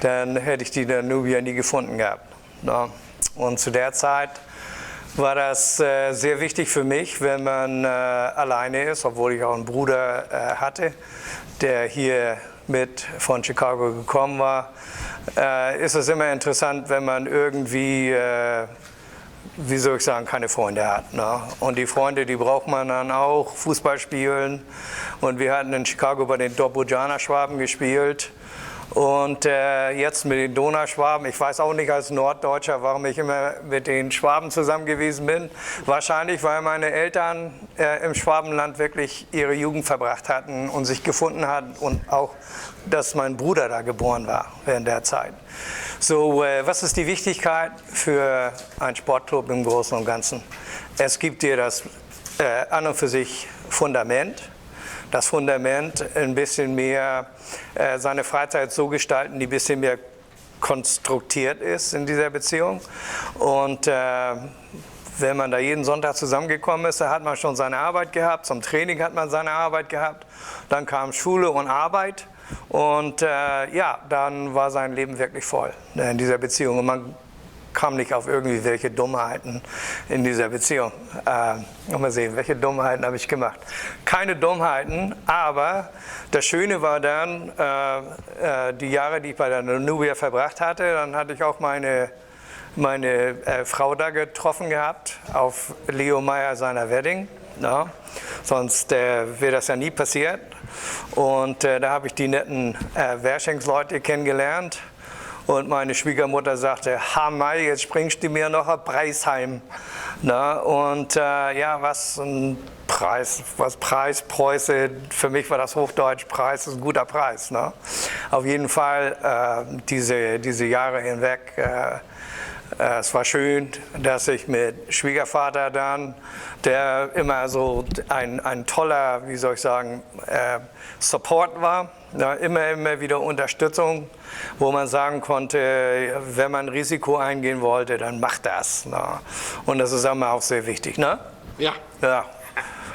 dann hätte ich die Danubia nie gefunden gehabt. Ne? Und zu der Zeit war das sehr wichtig für mich, wenn man alleine ist, obwohl ich auch einen Bruder hatte, der hier mit von Chicago gekommen war. Ist es immer interessant, wenn man irgendwie, wie soll ich sagen, keine Freunde hat. Ne? Und die Freunde, die braucht man dann auch, Fußball spielen. Und wir hatten in Chicago bei den Donauschwaben gespielt. Und jetzt mit den Donauschwaben, ich weiß auch nicht als Norddeutscher, warum ich immer mit den Schwaben zusammen gewesen bin. Wahrscheinlich, weil meine Eltern im Schwabenland wirklich ihre Jugend verbracht hatten und sich gefunden hatten, und auch, dass mein Bruder da geboren war während der Zeit. So, was ist die Wichtigkeit für einen Sportclub im Großen und Ganzen? Es gibt dir das an und für sich Fundament. Das Fundament, ein bisschen mehr seine Freizeit so gestalten, die ein bisschen mehr konstruiert ist in dieser Beziehung. Und wenn man da jeden Sonntag zusammengekommen ist, da hat man schon seine Arbeit gehabt, zum Training hat man seine Arbeit gehabt, dann kam Schule und Arbeit, und ja, dann war sein Leben wirklich voll in dieser Beziehung. Und man kam nicht auf irgendwie welche Dummheiten in dieser Beziehung. Mal sehen, welche Dummheiten habe ich gemacht. Keine Dummheiten, aber das Schöne war dann, die Jahre, die ich bei der Danubia verbracht hatte, dann hatte ich auch meine Frau da getroffen gehabt, auf Leo Meyer seiner Wedding. Ja. Sonst wäre das ja nie passiert. Und da habe ich die netten Wärschingsleute kennengelernt. Und meine Schwiegermutter sagte, Hammer, jetzt bringst du mir noch ein Preis heim. Na, und ja, was ein Preis, was Preispreuße, für mich war das Hochdeutsch Preis, ist ein guter Preis. Ne? Auf jeden Fall diese Jahre hinweg, es war schön, dass ich mit Schwiegervater dann, der immer so ein toller, wie soll ich sagen, Support war, ja, immer wieder Unterstützung, wo man sagen konnte, wenn man Risiko eingehen wollte, dann macht das. Ne? Und das ist immer auch sehr wichtig, ne? Ja. Ja.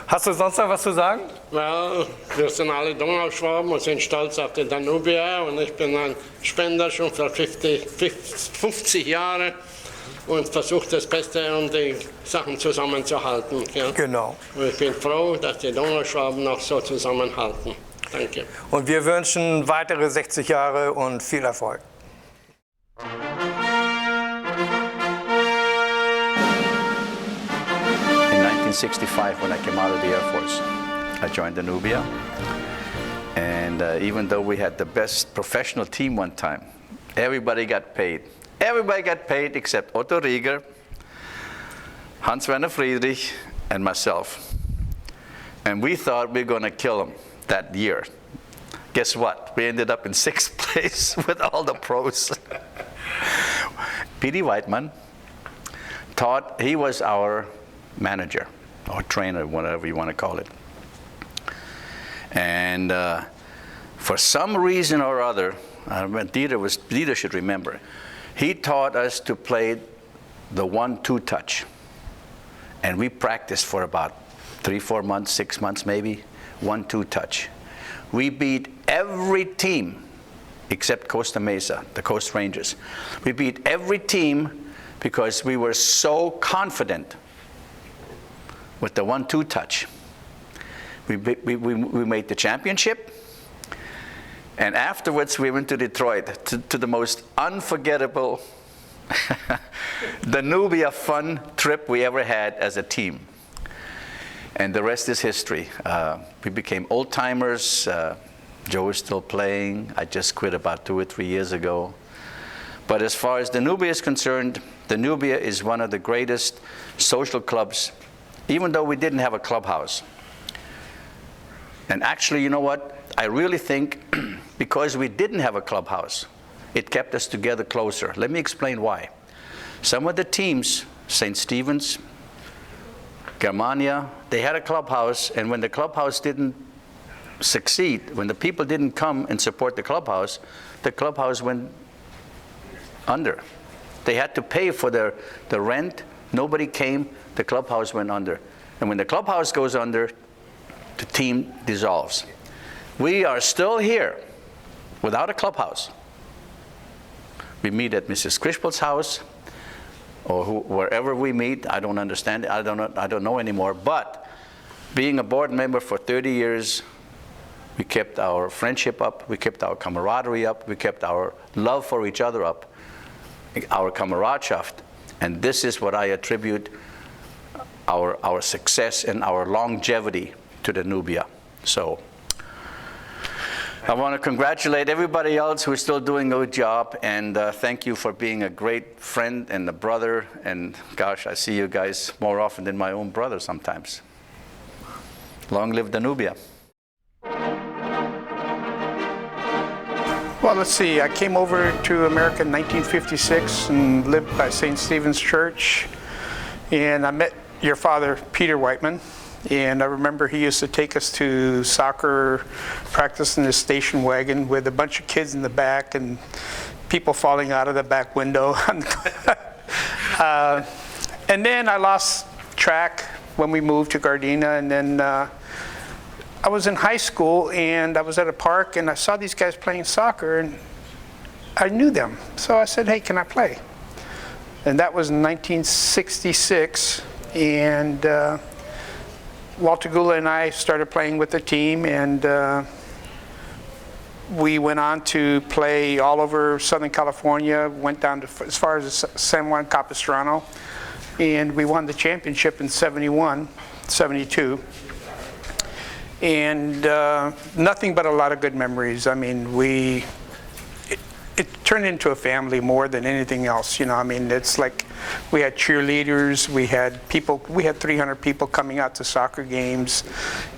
Hast du sonst noch was zu sagen? Well, wir sind alle Donauschwaben und sind stolz auf den Danubia und ich bin ein Spender schon für 50 Jahre und versuche das Beste, um die Sachen zusammenzuhalten. Ja. Genau. Und ich bin froh, dass die Donauschwaben noch so zusammenhalten. Danke. Und wir wünschen weitere 60 Jahre und viel Erfolg. In 1965, when I came out of the Air Force, I joined Danubia. And even though we had the best professional team one time, everybody got paid. Everybody got paid except Otto Rieger, Hans-Werner Friedrich, and myself. And we thought we were going to kill them that year. Guess what? We ended up in 6th place with all the pros. P.D. Whiteman taught, he was our manager or trainer, whatever you want to call it. And for some reason or other, Dieter should remember, he taught us to play the 1-2 touch. And we practiced for about 3-4 months, 6 months maybe, 1-2 touch. We beat every team except Costa Mesa, the Coast Rangers. We beat every team because we were so confident with the 1-2 touch. We made the championship, and afterwards we went to Detroit to the most unforgettable Danubia fun trip we ever had as a team. And the rest is history. We became old-timers. Joe is still playing. I just quit about 2 or 3 years ago. But as far as Danubia is concerned, Danubia is one of the greatest social clubs, even though we didn't have a clubhouse. And actually, you know what? I really think because we didn't have a clubhouse, it kept us together closer. Let me explain why. Some of the teams, St. Stephen's, Germania, they had a clubhouse, and when the clubhouse didn't succeed, when the people didn't come and support the clubhouse went under. They had to pay for the rent. Nobody came. The clubhouse went under. And when the clubhouse goes under, the team dissolves. We are still here without a clubhouse. We meet at Mrs. Krispel's house or wherever we meet. I don't understand it. I don't know anymore. But being a board member for 30 years, we kept our friendship up. We kept our camaraderie up. We kept our love for each other up, our Kameradschaft. And this is what I attribute our success and our longevity to Danubia. So I want to congratulate everybody else who is still doing a good job, and thank you for being a great friend and a brother. And gosh, I see you guys more often than my own brother sometimes. Long live Danubia. Well, let's see. I came over to America in 1956 and lived by St. Stephen's Church. And I met your father, Peter Whiteman. And I remember he used to take us to soccer practice in his station wagon with a bunch of kids in the back and people falling out of the back window. And then I lost track when we moved to Gardena. And then I was in high school and I was at a park and I saw these guys playing soccer and I knew them. So I said, hey, can I play? And that was in 1966. And Walter Gula and I started playing with the team, and we went on to play all over Southern California, went down to as far as San Juan Capistrano, and we won the championship in 71, 72. And nothing but a lot of good memories. I mean, turned into a family more than anything else. You know, I mean, it's like we had cheerleaders, we had 300 people coming out to soccer games.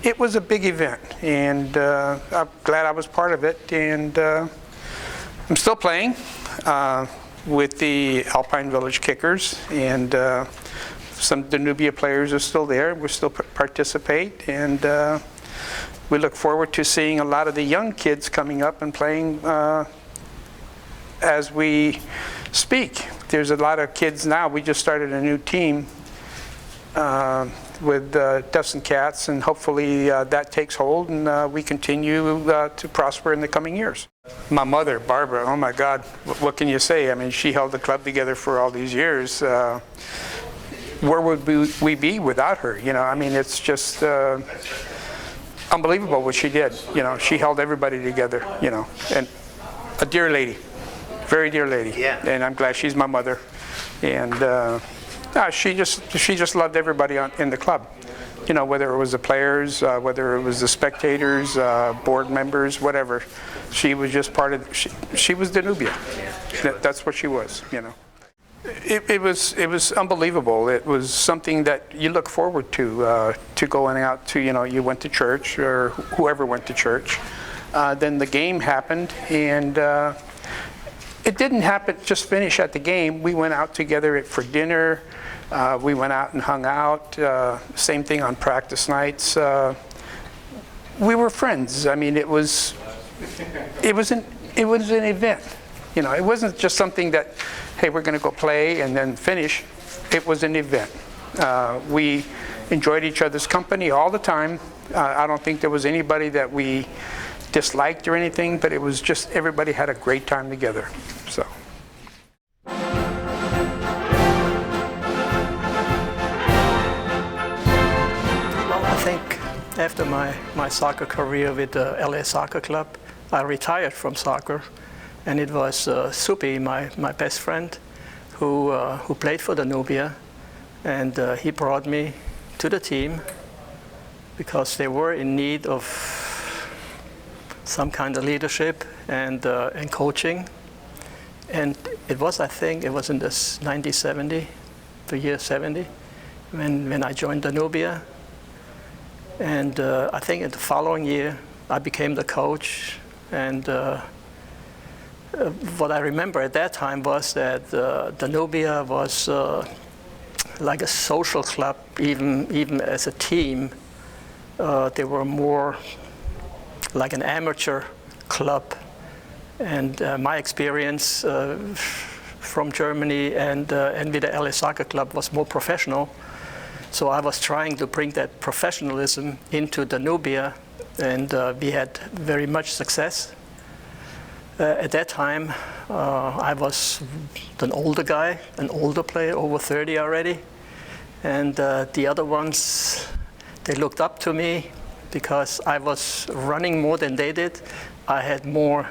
It was a big event, and I'm glad I was part of it. And I'm still playing with the Alpine Village Kickers, and some Danubia players are still there. We still participate, and we look forward to seeing a lot of the young kids coming up and playing as we speak. There's a lot of kids now. We just started a new team with Ducks and Cats, and hopefully that takes hold, and we continue to prosper in the coming years. My mother, Barbara, oh my God, what can you say? I mean, she held the club together for all these years. Where would we be without her? You know, I mean, it's just unbelievable what she did. You know, she held everybody together, you know, and a dear lady. Very dear lady, yeah. And I'm glad she's my mother, and she just loved everybody in the club, you know, whether it was the players, whether it was the spectators, board members, whatever. She was just part of. She was Danubia. That's what she was, you know. It was unbelievable. It was something that you look forward to going out to. You know, you went to church, or whoever went to church. Then the game happened, and it didn't happen, just finish at the game. We went out together for dinner. We went out and hung out. Same thing on practice nights. We were friends. I mean, it was an event. You know, it wasn't just something that, hey, we're going to go play and then finish. It was an event. We enjoyed each other's company all the time. I don't think there was anybody that we disliked or anything, but it was just everybody had a great time together. So. Well, I think after my soccer career with the LA Soccer Club, I retired from soccer, and it was Supi, my best friend, who played for Danubia, and he brought me to the team because they were in need of some kind of leadership and coaching. And it was, I think, it was in this 1970, the year 70, when I joined Danubia. And I think in the following year, I became the coach. And what I remember at that time was that Danubia was like a social club, even as a team. They were more like an amateur club, and my experience from Germany and with the LA Soccer Club was more professional. So I was trying to bring that professionalism into Danubia, and we had very much success. At that time, I was an older guy, an older player, over 30 already, and the other ones, they looked up to me, because I was running more than they did. I had more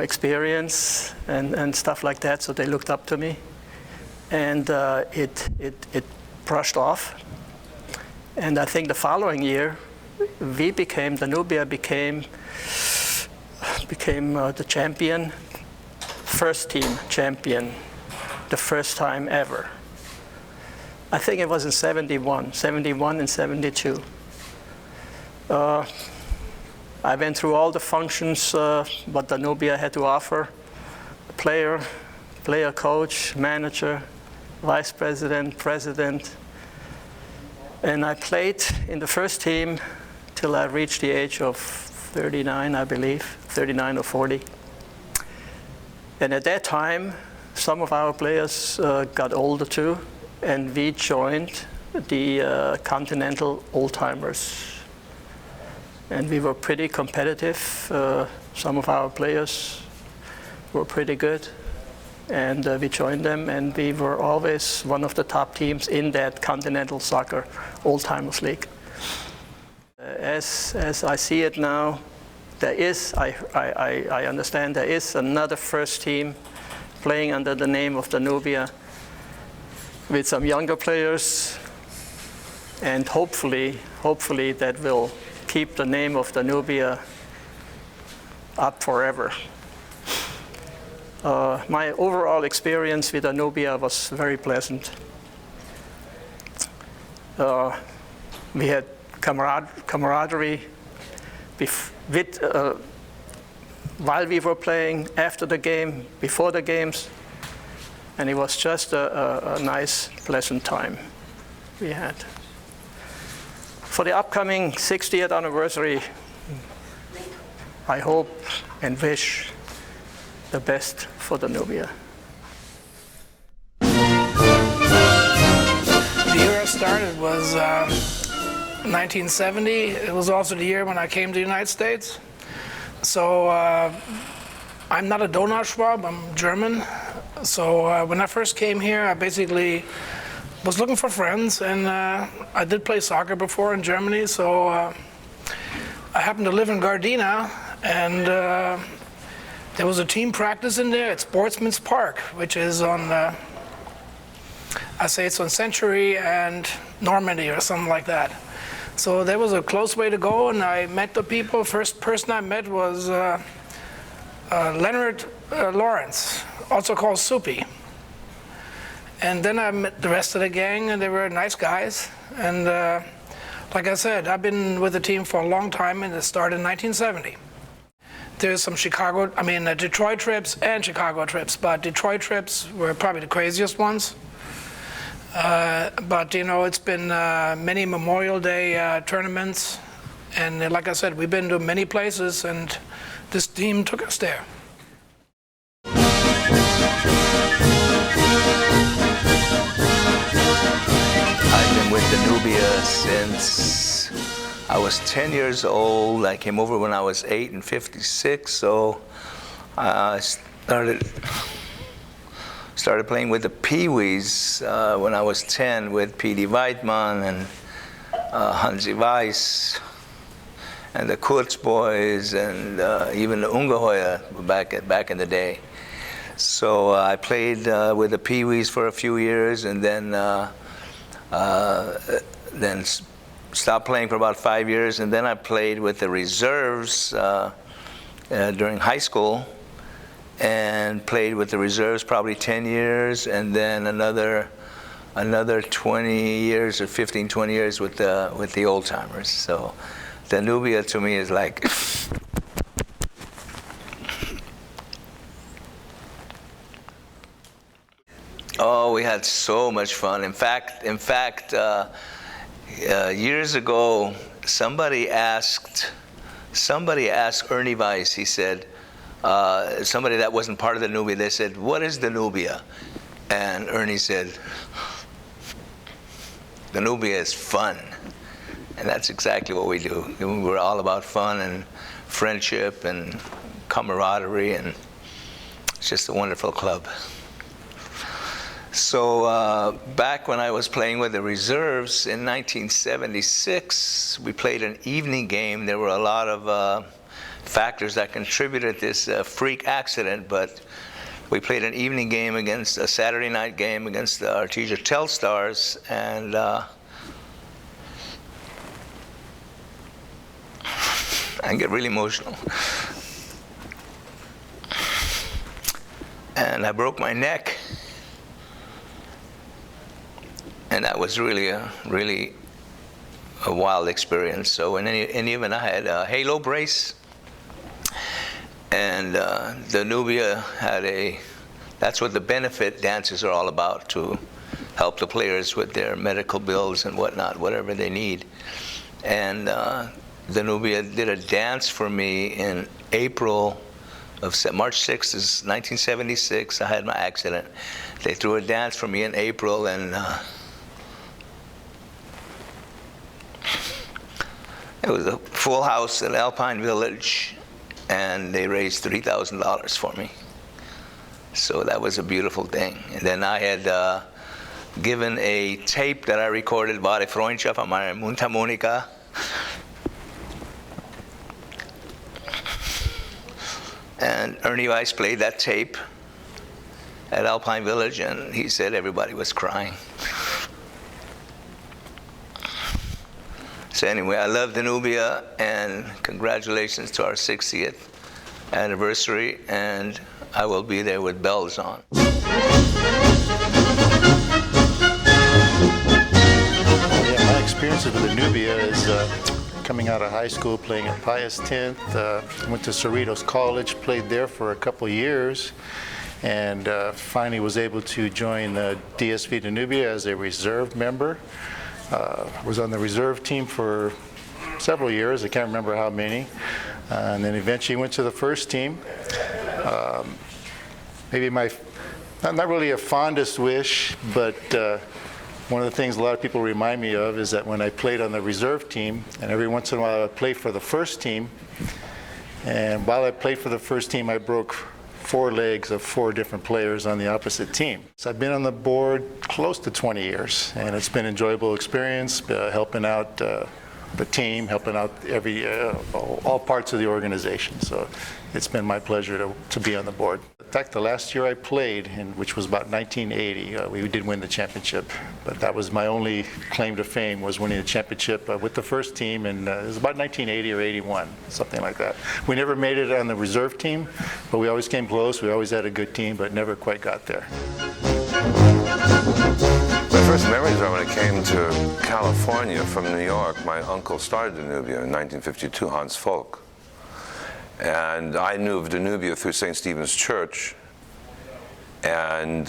experience and stuff like that, so they looked up to me. And it brushed off. And I think the following year, Danubia became the champion, first team champion, the first time ever. I think it was in 71 and 72. I went through all the functions what Danubia had to offer: player, coach, manager, vice president, president. And I played in the first team till I reached the age of 39, I believe, 39 or 40. And at that time, some of our players got older too, and we joined the Continental Old-Timers. And we were pretty competitive. Some of our players were pretty good. And we joined them, and we were always one of the top teams in that Continental Soccer Old-Timers League. As I see it now, there is, I understand, there is another first team playing under the name of Danubia with some younger players, and hopefully that will keep the name of Danubia up forever. my overall experience with Danubia was very pleasant. We had camaraderie while we were playing, after the game, before the games, and it was just a nice, pleasant time we had. For the upcoming 60th anniversary, I hope and wish the best for Danubia. The year I started was 1970. It was also the year when I came to the United States. So I'm not a Donauschwab, I'm German. So when I first came here, I basically was looking for friends, and I did play soccer before in Germany, so I happened to live in Gardena, and there was a team practice in there at Sportsman's Park, which is on, I say it's on Century and Normandy or something like that. So there was a close way to go, and I met the people. First person I met was Leonard Lawrence, also called Soupy. And then I met the rest of the gang, and they were nice guys. And like I said, I've been with the team for a long time, and it started in 1970. There's some Detroit trips and Chicago trips, but Detroit trips were probably the craziest ones. But you know, it's been many Memorial Day tournaments, and like I said, we've been to many places, and this team took us there. I've been with Danubia since I was 10 years old. I came over when I was 8 in '56, so I started playing with the Pee-wees when I was 10 with P.D. Weidmann and Hansi Weiss and the Kurz boys and even the Ungeheuer back in the day. So I played with the Pee-wees for a few years, and then stopped playing for about 5 years, and then I played with the reserves during high school, and played with the reserves probably 10 years, and then another 20 years or 15, 20 years with the old timers. So Danubia to me is like oh, we had so much fun. In fact, years ago, somebody asked Ernie Weiss. He said, somebody that wasn't part of the Danubia, they said, "What is Danubia?" And Ernie said, "Danubia is fun." And that's exactly what we do. We're all about fun and friendship and camaraderie, and it's just a wonderful club. So back when I was playing with the reserves in 1976, we played an evening game. There were a lot of factors that contributed this freak accident, but we played an evening game against a Saturday night game against the Artesia Telstars, and I get really emotional. And I broke my neck. And that was really a wild experience. So in any event, I had a halo brace, and Danubia had that's what the benefit dances are all about, to help the players with their medical bills and whatnot, whatever they need. And Danubia did a dance for me in April of March 6th is 1976. I had my accident. They threw a dance for me in April, and it was a full house at Alpine Village, and they raised $3,000 for me. So that was a beautiful thing. And then I had given a tape that I recorded, Wahre Freundschaft on my Mundharmonika. And Ernie Weiss played that tape at Alpine Village, and he said everybody was crying. So anyway, I love Danubia, and congratulations to our 60th anniversary, and I will be there with bells on. My experiences with Danubia is coming out of high school, playing at Pius X, went to Cerritos College, played there for a couple years, and finally was able to join DSV Danubia as a reserve member. Was on the reserve team for several years, I can't remember how many, and then eventually went to the first team. Maybe not really a fondest wish, but one of the things a lot of people remind me of is that when I played on the reserve team, and every once in a while I played for the first team, and while I played for the first team, I broke 4 legs of 4 different players on the opposite team. So I've been on the board close to 20 years, and it's been an enjoyable experience, helping out the team, helping out all parts of the organization. So it's been my pleasure to be on the board. In fact, the last year I played, which was about 1980, we did win the championship. But that was my only claim to fame, was winning the championship with the first team, and it was about 1980 or 81, something like that. We never made it on the reserve team, but we always came close. We always had a good team, but never quite got there. My first memories are when I came to California from New York. My uncle started Danubia in 1952, Hans Volk. And I knew of Danubia through St. Stephen's Church. And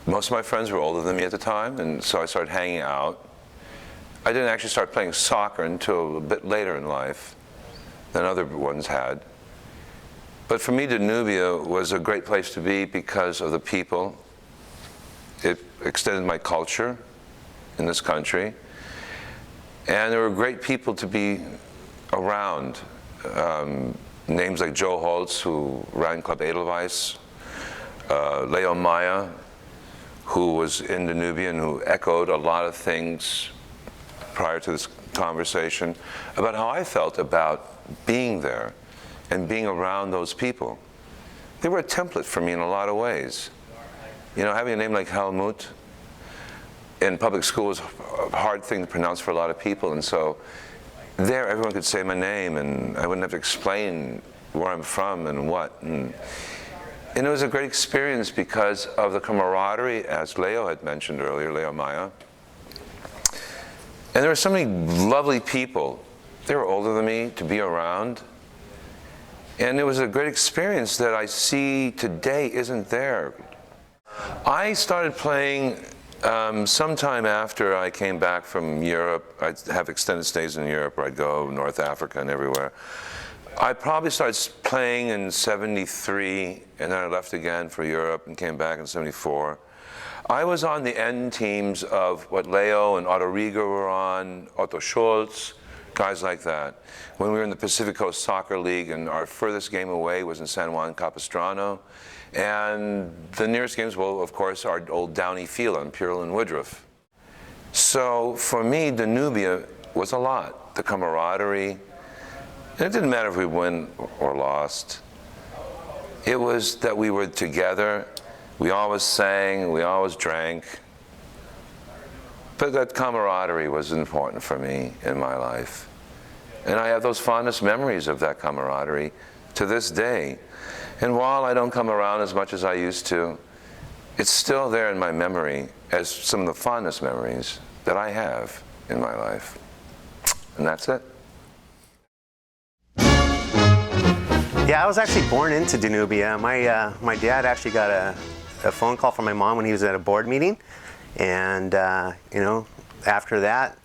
most of my friends were older than me at the time, and so I started hanging out. I didn't actually start playing soccer until a bit later in life than other ones had. But for me, Danubia was a great place to be because of the people. It extended my culture in this country. And there were great people to be around. Names like Joe Holtz, who ran Club Edelweiss, Leo Maya, who was in Danubia and who echoed a lot of things prior to this conversation about how I felt about being there and being around those people. They were a template for me in a lot of ways. You know, having a name like Helmut in public school was a hard thing to pronounce for a lot of people, and so there everyone could say my name and I wouldn't have to explain where I'm from and what. And it was a great experience because of the camaraderie, as Leo had mentioned earlier, Leo Maya. And there were so many lovely people. They were older than me to be around. And it was a great experience that I see today isn't there. I started playing sometime after I came back from Europe. I'd have extended stays in Europe, where I'd go North Africa and everywhere. I probably started playing in '73, and then I left again for Europe and came back in '74. I was on the end teams of what Leo and Otto Rieger were on, Otto Schultz, guys like that. When we were in the Pacific Coast Soccer League, and our furthest game away was in San Juan Capistrano. And the nearest games, well, of course, our old Downey Field on Purell and Woodruff. So for me, Danubia was a lot. The camaraderie. And it didn't matter if we won or lost. It was that we were together. We always sang, we always drank. But that camaraderie was important for me in my life. And I have those fondest memories of that camaraderie to this day. And while I don't come around as much as I used to, it's still there in my memory as some of the fondest memories that I have in my life. And that's it. Yeah, I was actually born into Danubia. My dad actually got a phone call from my mom when he was at a board meeting. And, you know, after that,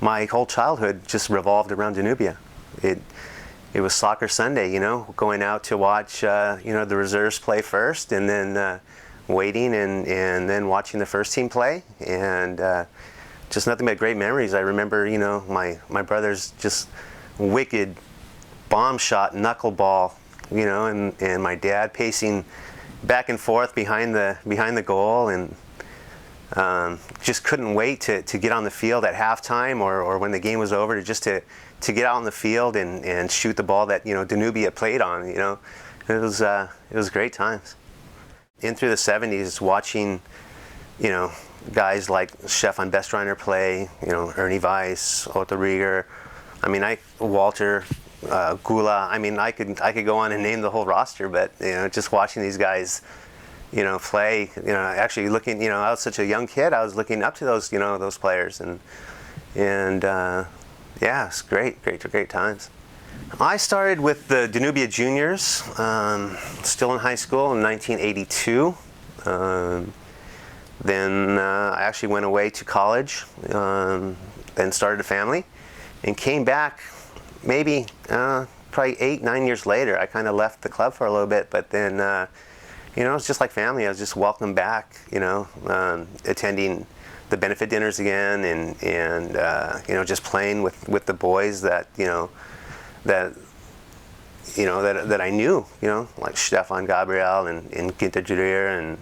my whole childhood just revolved around Danubia. It was Soccer Sunday, you know, going out to watch, you know, the reserves play first, and then waiting and then watching the first team play, and just nothing but great memories. I remember, you know, my brother's just wicked bomb shot knuckleball, you know, and my dad pacing back and forth behind the goal, and just couldn't wait to get on the field at halftime or when the game was over to get out on the field and shoot the ball that, you know, Danubia played on. You know, it was great times. In through the 70s, watching, you know, guys like Stefan Bestreiner play, you know, Ernie Weiss, Otto Rieger. I mean, Walter Gula. I mean, I could go on and name the whole roster, but just watching these guys, play. Actually looking. I was such a young kid. I was looking up to those, those players, and yeah, it's great times. I started with the Danubia Juniors, still in high school in 1982. Then I actually went away to college, then started a family, and came back maybe probably 8-9 years later. I kind of left the club for a little bit, but then it's just like family. I was just welcomed back, attending the benefit dinners again, and just playing with the boys that that I knew, like Stefan Gabriel and Ginter Jurir,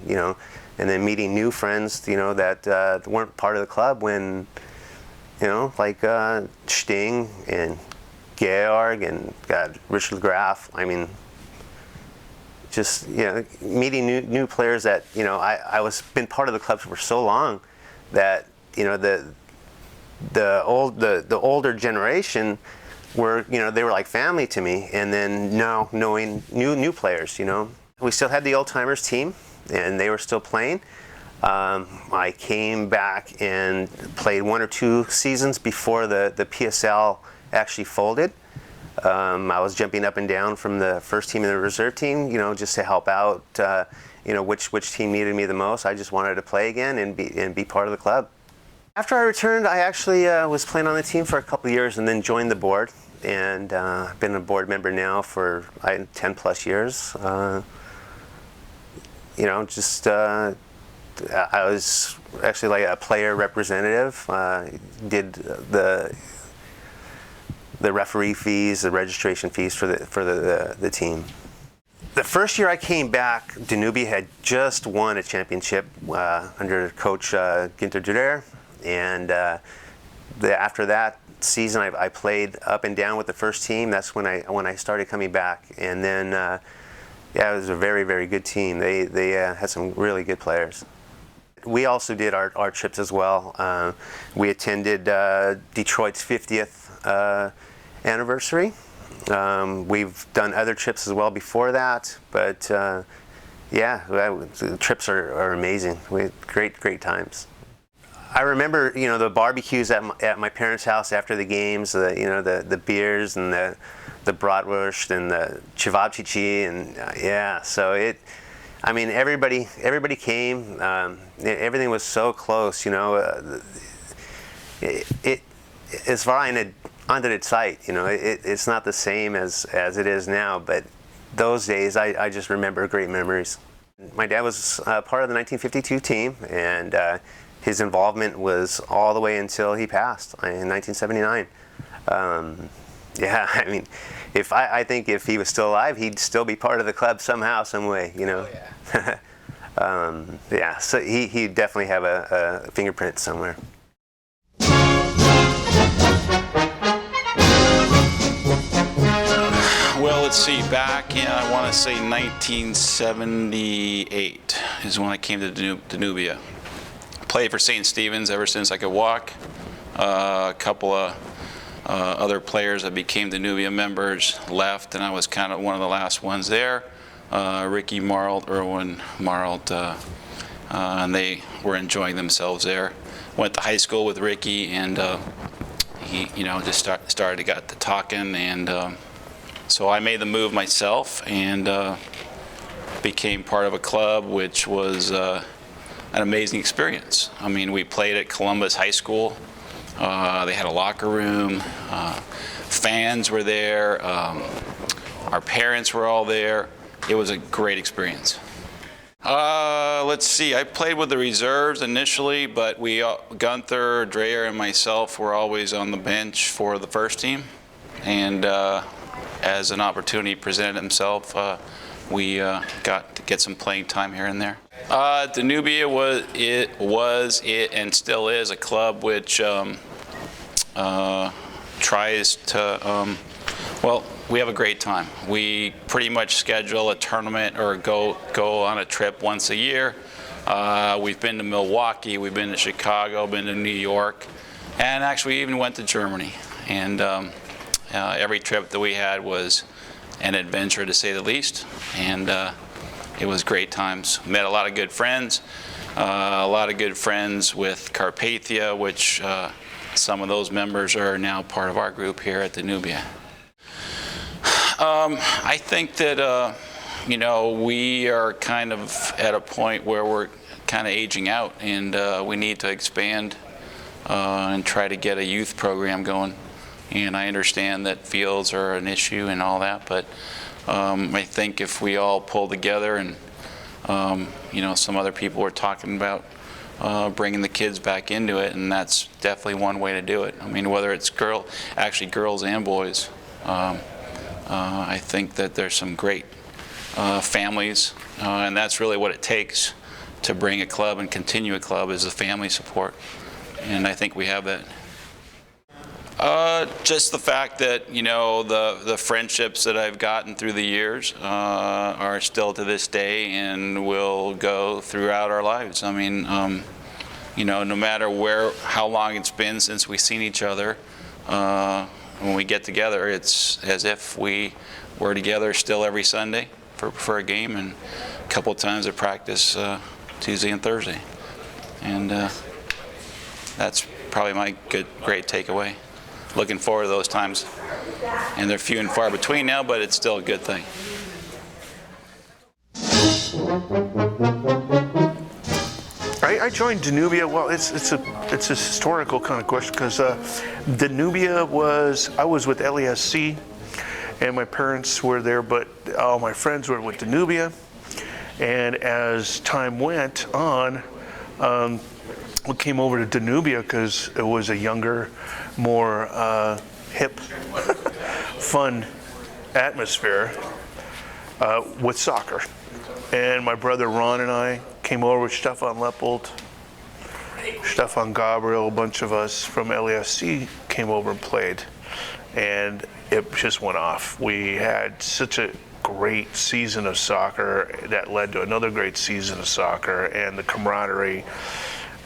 and then meeting new friends, that weren't part of the club when, like Sting and Georg and Richard Graf. I mean, just meeting new players that I was been part of the club for so long that the older generation were they were like family to me, and then now knowing new players, we still had the old timers team, and they were still playing. I came back and played 1 or 2 seasons before the PSL actually folded. I was jumping up and down from the first team and the reserve team, just to help out, which team needed me the most. I just wanted to play again and be part of the club. After I returned, I actually was playing on the team for a couple of years and then joined the board. And I've been a board member now for 10 plus years. I was actually like a player representative. Did the referee fees, the registration fees for the team. The first year I came back, Danubia had just won a championship under coach Ginter Jurer, and after that season I played up and down with the first team. That's when I started coming back, and then it was a very, very good team. They had some really good players. We also did our trips as well. We attended Detroit's 50th anniversary. We've done other trips as well before that, but the trips are amazing. We had great times. I remember, the barbecues at my parents' house after the games, the beers and the bratwurst and the cevapcici, and so everybody came. Everything was so close, it's fine under its height, it's not the same as it is now, but those days I just remember great memories. My dad was part of the 1952 team, and his involvement was all the way until he passed in 1979. I think if he was still alive, he'd still be part of the club somehow, some way, so he'd definitely have a fingerprint somewhere. Well, let's see, back in, I want to say 1978 is when I came to Danubia. Played for St. Stephen's ever since I could walk. A couple of other players that became Danubia members left, and I was kind of one of the last ones there. Ricky Marlt, Erwin Marlt, and they were enjoying themselves there. Went to high school with Ricky, and he, just started to get to talking, and so I made the move myself and became part of a club, which was an amazing experience. I mean, we played at Columbus High School. They had a locker room. Fans were there. Our parents were all there. It was a great experience. Let's see, I played with the reserves initially, but Gunther, Dreyer, and myself were always on the bench for the first team. And as an opportunity presented himself, we got to get some playing time here and there. Danubia was and still is a club which tries to, we have a great time. We pretty much schedule a tournament or go on a trip once a year. We've been to Milwaukee, we've been to Chicago, been to New York, and actually even went to Germany. And Every trip that we had was an adventure, to say the least, and it was great times. Met a lot of good friends, with Carpathia, which some of those members are now part of our group here at Danubia. I think that you know, we are kind of at a point where we're kind of aging out, and we need to expand and try to get a youth program going. And I understand that fields are an issue and all that, but I think if we all pull together, and you know, some other people were talking about bringing the kids back into it, and that's definitely one way to do it. I mean, whether it's actually girls and boys, I think that there's some great families, and that's really what it takes to bring a club and continue a club, is the family support, and I think we have that. Just the fact that, you know, the friendships that I've gotten through the years are still to this day and will go throughout our lives. I mean, you know, no matter how long it's been since we've seen each other, when we get together, it's as if we were together still every Sunday for a game, and a couple of times at practice Tuesday and Thursday. And that's probably my great takeaway. Looking forward to those times, and they're few and far between now, but it's still a good thing. I joined Danubia. Well, it's a historical kind of question, because Danubia I was with LESC, and my parents were there, but all my friends were with Danubia. And as time went on, we came over to Danubia because it was a younger, more hip, fun atmosphere with soccer. And my brother Ron and I came over with Stefan Leppold, Stefan Gabriel, a bunch of us from LESC came over and played. And it just went off. We had such a great season of soccer that led to another great season of soccer, and the camaraderie,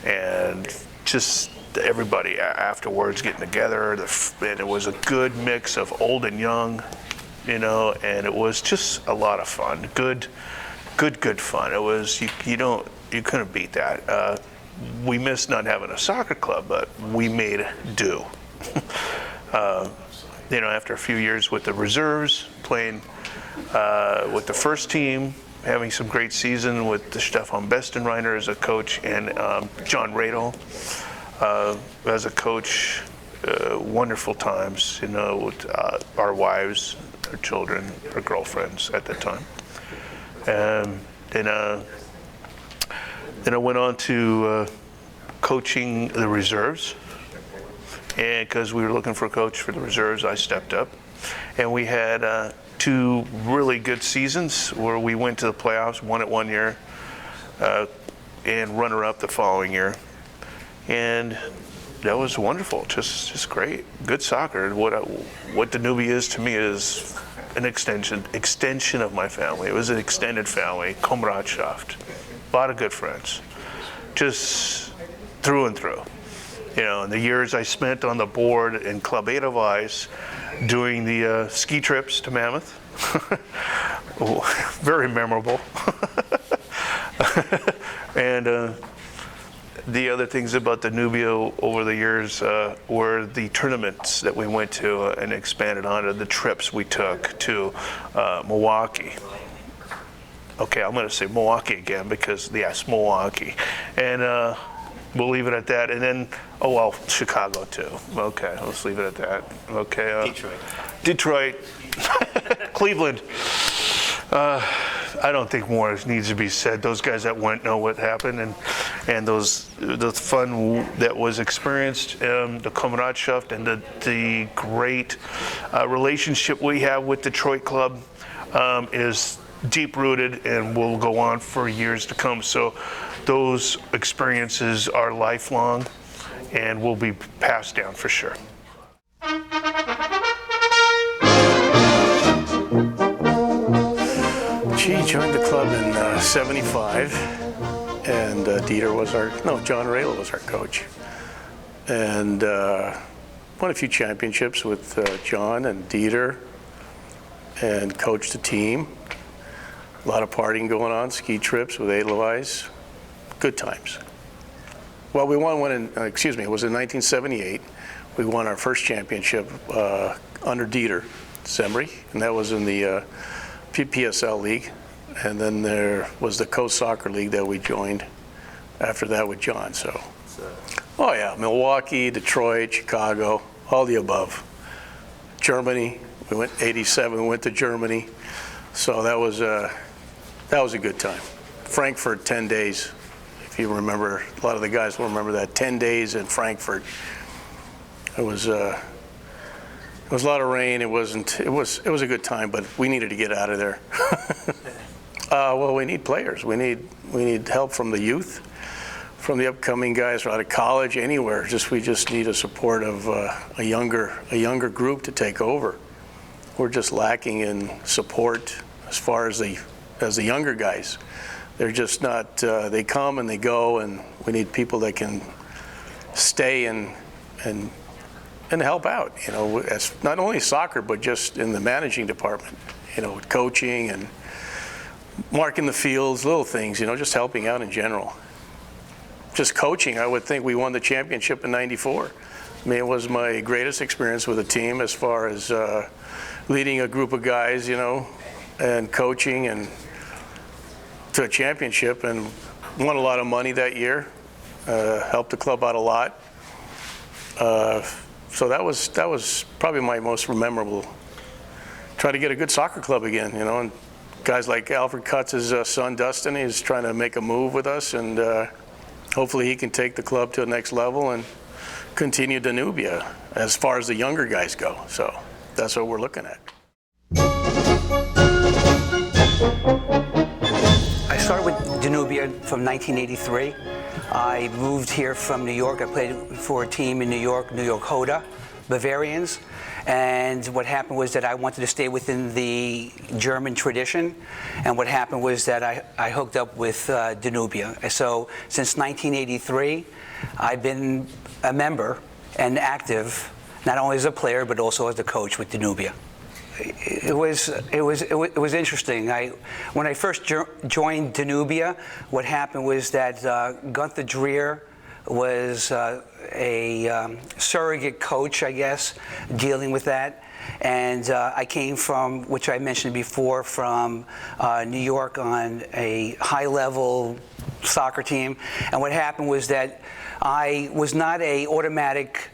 and just everybody afterwards getting together, and it was a good mix of old and young, you know, and it was just a lot of fun. Good fun. It was, you couldn't beat that. We missed not having a soccer club, but we made do. You know, after a few years with the reserves, playing with the first team, having some great season with the Stefan Bestenreiner as a coach, and John Radel as a coach. Wonderful times, you know, with our wives, our children, our girlfriends at the time. Then I went on to coaching the reserves, and because we were looking for a coach for the reserves, I stepped up, and we had 2 really good seasons where we went to the playoffs, won it one year, and runner-up the following year, and that was wonderful. Just great, good soccer. What Danube is to me is an extension of my family. It was an extended family, Kameradschaft, a lot of good friends, just through and through. You know, in the years I spent on the board in Club Edelweiss doing the ski trips to Mammoth, very memorable. And the other things about Danubia over the years were the tournaments that we went to and expanded onto the trips we took to Milwaukee. Okay, I'm going to say Milwaukee again because, yes, Milwaukee. And we'll leave it at that. And then, oh, well, Chicago too. Okay, let's leave it at that. Okay. Detroit. Cleveland. I don't think more needs to be said. Those guys that went know what happened, and the fun that was experienced, the Kameradschaft, and the great relationship we have with Detroit Club is deep-rooted and will go on for years to come. So those experiences are lifelong and will be passed down for sure. She joined the club in '75, and John Radel was our coach. And won a few championships with John and Dieter, and coached a team. A lot of partying going on, ski trips with Edelweiss. Good times. Well, we won one in, it was in 1978. We won our first championship under Dieter Sembrey, and that was in the PSL League. And then there was the Coast Soccer League that we joined after that with John. So, oh yeah, Milwaukee, Detroit, Chicago, all the above. Germany, we went 87, we went to Germany. So that was a good time. Frankfurt, 10 days. If you remember, a lot of the guys will remember that, 10 days in Frankfurt. It was a lot of rain. It was a good time, but we needed to get out of there. Well, we need players. We need help from the youth, from the upcoming guys out of college, anywhere. We just need a support of a younger group to take over. We're just lacking in support as far as the younger guys. They're just not. They come and they go, and we need people that can stay and help out. You know, as not only soccer, but just in the managing department. You know, with coaching and marking the fields, little things. You know, just helping out in general. Just coaching, I would think we won the championship in '94. I mean, it was my greatest experience with a team as far as leading a group of guys, you know, and coaching and to a championship, and won a lot of money that year. Helped the club out a lot. So that was probably my most memorable. Try to get a good soccer club again, you know, and guys like Alfred Kutz's son Dustin is trying to make a move with us, and hopefully he can take the club to the next level and continue Danubia as far as the younger guys go. So that's what we're looking at. I started with Danubia from 1983. I moved here from New York. I played for a team in New York Hoda, Bavarians. And what happened was that I wanted to stay within the German tradition. And what happened was that I hooked up with Danubia. So since 1983, I've been a member and active, not only as a player, but also as a coach with Danubia. It was interesting. When I first joined Danubia, what happened was that Gunther Dreer was a surrogate coach, I guess, dealing with that. And I came from, which I mentioned before, from New York on a high-level soccer team. And what happened was that I was not an automatic,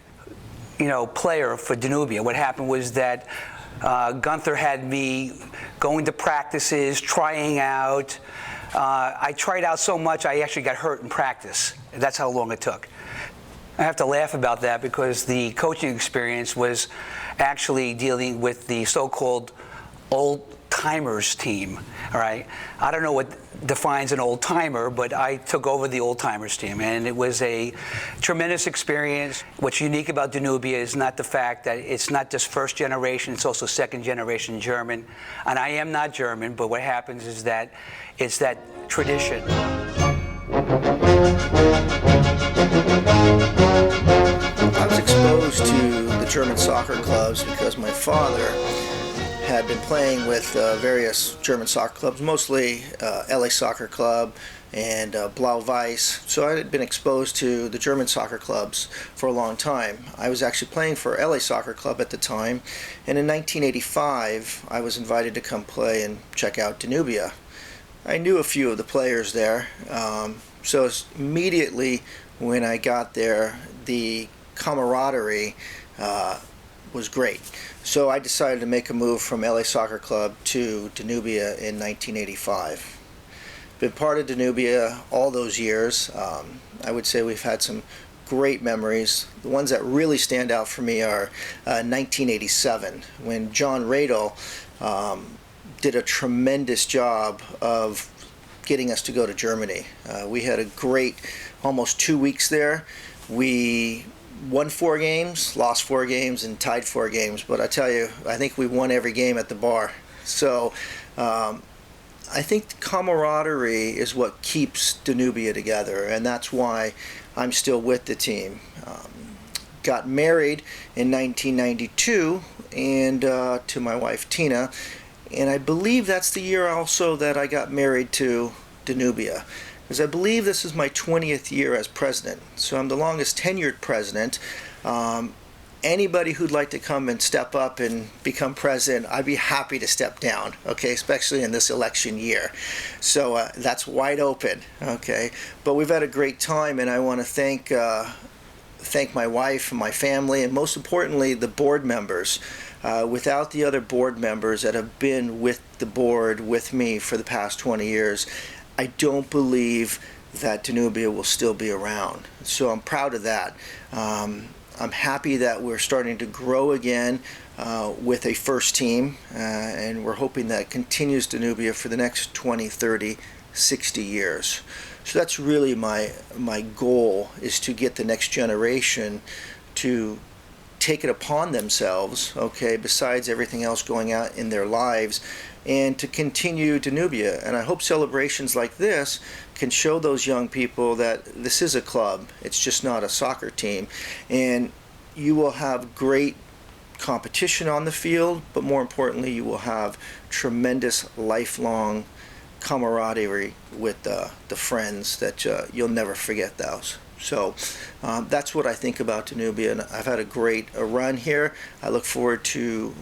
player for Danubia. What happened was that Gunther had me going to practices, trying out. I tried out so much I actually got hurt in practice. That's how long it took. I have to laugh about that because the coaching experience was actually dealing with the so-called old-timers team, all right? I don't know what defines an old-timer, but I took over the old-timers team, and it was a tremendous experience. What's unique about Danubia is not the fact that it's not just first generation, it's also second generation German. And I am not German, but what happens is that it's that tradition. I was exposed to the German soccer clubs because my father had been playing with various German soccer clubs, mostly LA Soccer Club and Blau-Weiß. So I had been exposed to the German soccer clubs for a long time. I was actually playing for LA Soccer Club at the time, and in 1985 I was invited to come play and check out Danubia. I knew a few of the players there, so immediately when I got there, the camaraderie was great. So I decided to make a move from LA Soccer Club to Danubia in 1985. Been part of Danubia all those years. I would say we've had some great memories. The ones that really stand out for me are 1987, when John Radel did a tremendous job of getting us to go to Germany. We had a great almost 2 weeks there. We won 4 games, lost 4 games, and tied 4 games. But I tell you, I think we won every game at the bar. So I think camaraderie is what keeps Danubia together, and that's why I'm still with the team. got married in 1992 and to my wife Tina, and I believe that's the year also that I got married to Danubia, because I believe this is my 20th year as president. So I'm the longest tenured president. Anybody who'd like to come and step up and become president, I'd be happy to step down, okay, especially in this election year. So that's wide open, okay. But we've had a great time, and I want to thank my wife and my family, and most importantly, the board members. Without the other board members that have been with the board with me for the past 20 years, I don't believe that Danubia will still be around. So I'm proud of that. I'm happy that we're starting to grow again with a first team, and we're hoping that continues Danubia for the next 20, 30, 60 years. So that's really my goal, is to get the next generation to take it upon themselves, okay, besides everything else going out in their lives, and to continue Danubia. And I hope celebrations like this can show those young people that this is a club, it's just not a soccer team. And you will have great competition on the field, but more importantly, you will have tremendous lifelong camaraderie with the friends that you'll never forget those. So that's what I think about Danubia, and I've had a great run here. I look forward to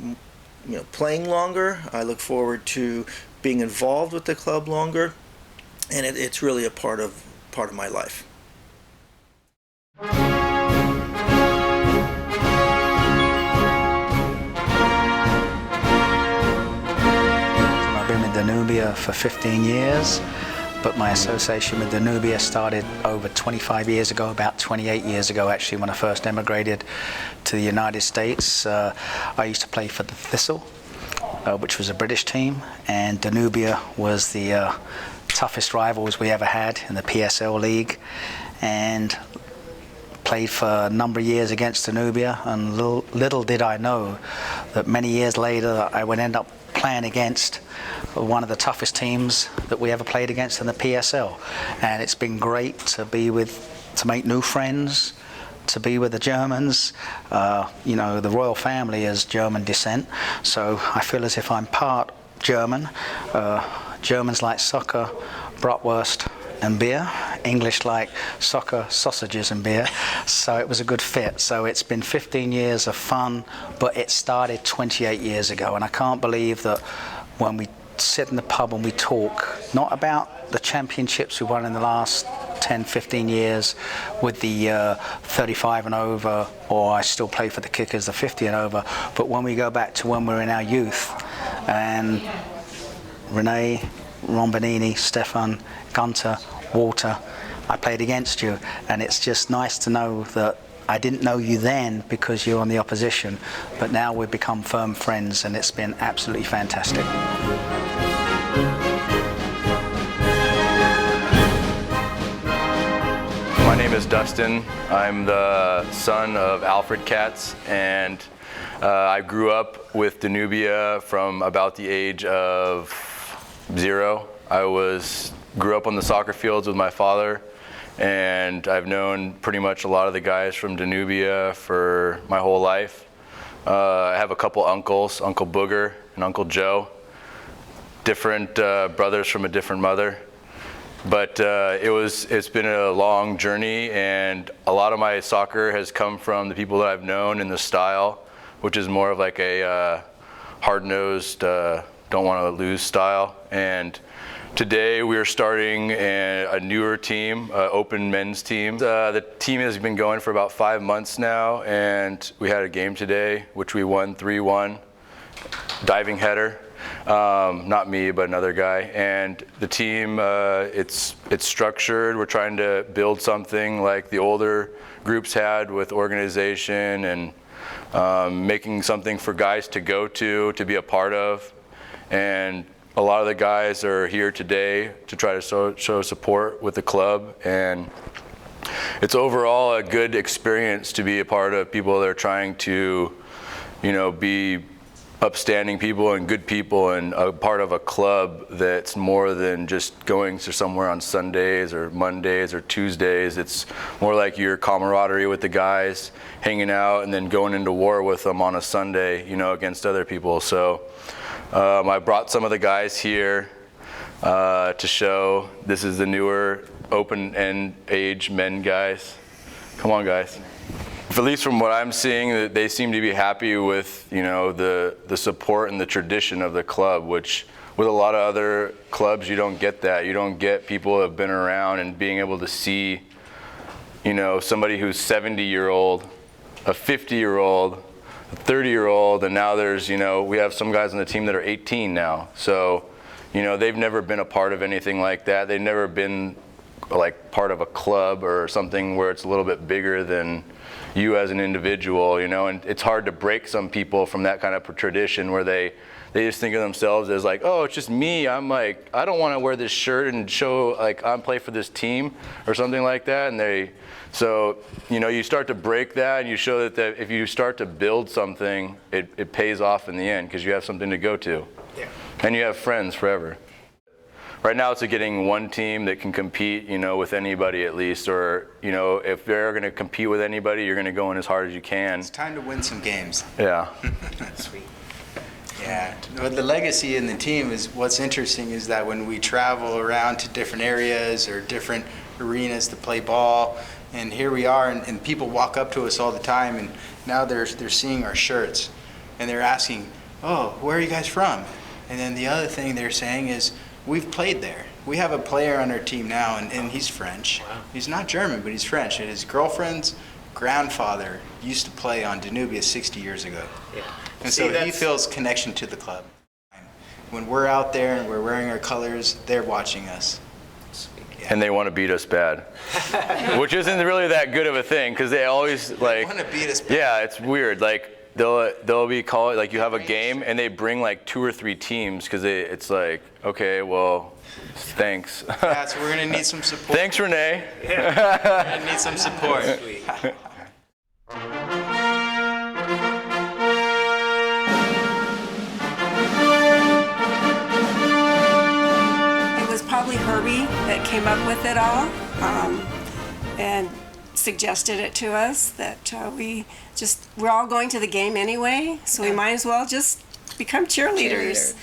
playing longer. I look forward to being involved with the club longer, and it's really a part of my life. I've been with Danubia for 15 years. But my association with Danubia started over 25 years ago, about 28 years ago actually, when I first emigrated to the United States. I used to play for the Thistle, which was a British team, and Danubia was the toughest rivals we ever had in the PSL League, and played for a number of years against Danubia, and little did I know that many years later I would end up playing against one of the toughest teams that we ever played against in the PSL. And it's been great to make new friends, to be with the Germans. The royal family is German descent, so I feel as if I'm part German. Germans like soccer, bratwurst and beer. English like soccer, sausages and beer. So it was a good fit. So it's been 15 years of fun, but it started 28 years ago, and I can't believe that when we sit in the pub and we talk, not about the championships we won in the last 10, 15 years with the 35 and over, or I still play for the Kickers, the 50 and over, but when we go back to when we were in our youth, and Renee, Ron Bonini, Stefan, Gunter, Walter, I played against you, and it's just nice to know that I didn't know you then because you're on the opposition, but now we've become firm friends, and it's been absolutely fantastic. My name is Dustin. I'm the son of Alfred Katz, and I grew up with Danubia from about the age of 0. I grew up on the soccer fields with my father, and I've known pretty much a lot of the guys from Danubia for my whole life. I have a couple uncles, Uncle Booger and Uncle Joe, different brothers from a different mother. But it's been a long journey, and a lot of my soccer has come from the people that I've known in the style, which is more of like a hard-nosed, don't want to lose style. And today we are starting a newer team, open men's team. The team has been going for about 5 months now, and we had a game today, which we won 3-1, diving header. Not me, but another guy. And the team, it's structured. We're trying to build something like the older groups had with organization and making something for guys to go to be a part of. And a lot of the guys are here today to try to show support with the club. And it's overall a good experience to be a part of people that are trying to, be upstanding people and good people and a part of a club that's more than just going to somewhere on Sundays or Mondays or Tuesdays. It's more like your camaraderie with the guys, hanging out and then going into war with them on a Sunday, you know, against other people. So I brought some of the guys here to show. This is the newer open end age men guys. Come on, guys. At least from what I'm seeing, they seem to be happy with, you know, the support and the tradition of the club, which with a lot of other clubs you don't get that. You don't get people who have been around and being able to see, you know, somebody who's 70-year-old, a 50-year-old, a 30-year-old, and now there's, you know, we have some guys on the team that are 18 now. So, you know, they've never been a part of anything like that. They've never been like part of a club or something where it's a little bit bigger than you as an individual, you know, and it's hard to break some people from that kind of tradition where they just think of themselves as like, oh, it's just me. I'm like, I don't want to wear this shirt and show like I'm play for this team or something like that. And so, you know, you start to break that and you show that if you start to build something, it pays off in the end because you have something to go to. Yeah. And you have friends forever. Right now it's getting one team that can compete, you know, with anybody at least, or, you know, if they're going to compete with anybody, you're going to go in as hard as you can. It's time to win some games. Yeah. Sweet. Yeah. But the legacy in the team is what's interesting is that when we travel around to different areas or different arenas to play ball, and here we are, and people walk up to us all the time, and now they're seeing our shirts, and they're asking, oh, where are you guys from? And then the other thing they're saying is, we've played there. We have a player on our team now, and he's French. Wow. He's not German, but he's French. And his girlfriend's grandfather used to play on Danubia 60 years ago. Yeah. And so he feels connection to the club. When we're out there and we're wearing our colors, they're watching us. Yeah. And they want to beat us bad, which isn't really that good of a thing because they always like. They want to beat us bad. Yeah, it's weird. Like they'll be calling, like you have a game and they bring like 2 or 3 teams because it's like, okay, well, thanks. Yeah, so we're gonna need some support. Thanks, Renee. Yeah. We're gonna need some support. It was probably Herbie that came up with it all and suggested it to us that we're all going to the game anyway, so we might as well just become cheerleaders.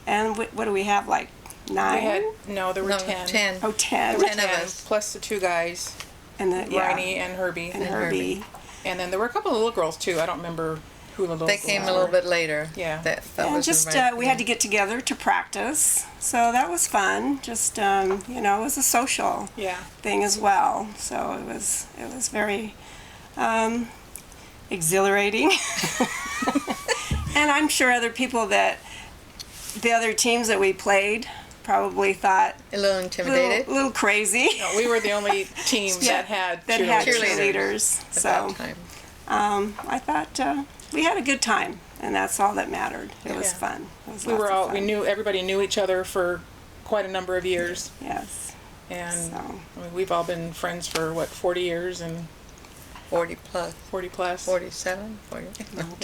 And what do we have, like 9? There were 10. 10. Oh, 10. 10 of us. Plus the 2 guys, and Ronnie and Herbie. And then there were a couple of little girls too. I don't remember who the little girls were. They came a little bit later. Yeah. We had to get together to practice, so that was fun. Just it was a social thing as well. So it was very exhilarating. And I'm sure other people the other teams that we played probably thought a little intimidated, a little crazy. No, we were the only team that had cheerleaders. So I thought we had a good time, and that's all that mattered. It was fun. It was everybody knew each other for quite a number of years. Yes. And we've all been friends for 40 years and 40 plus. 47, 40. Long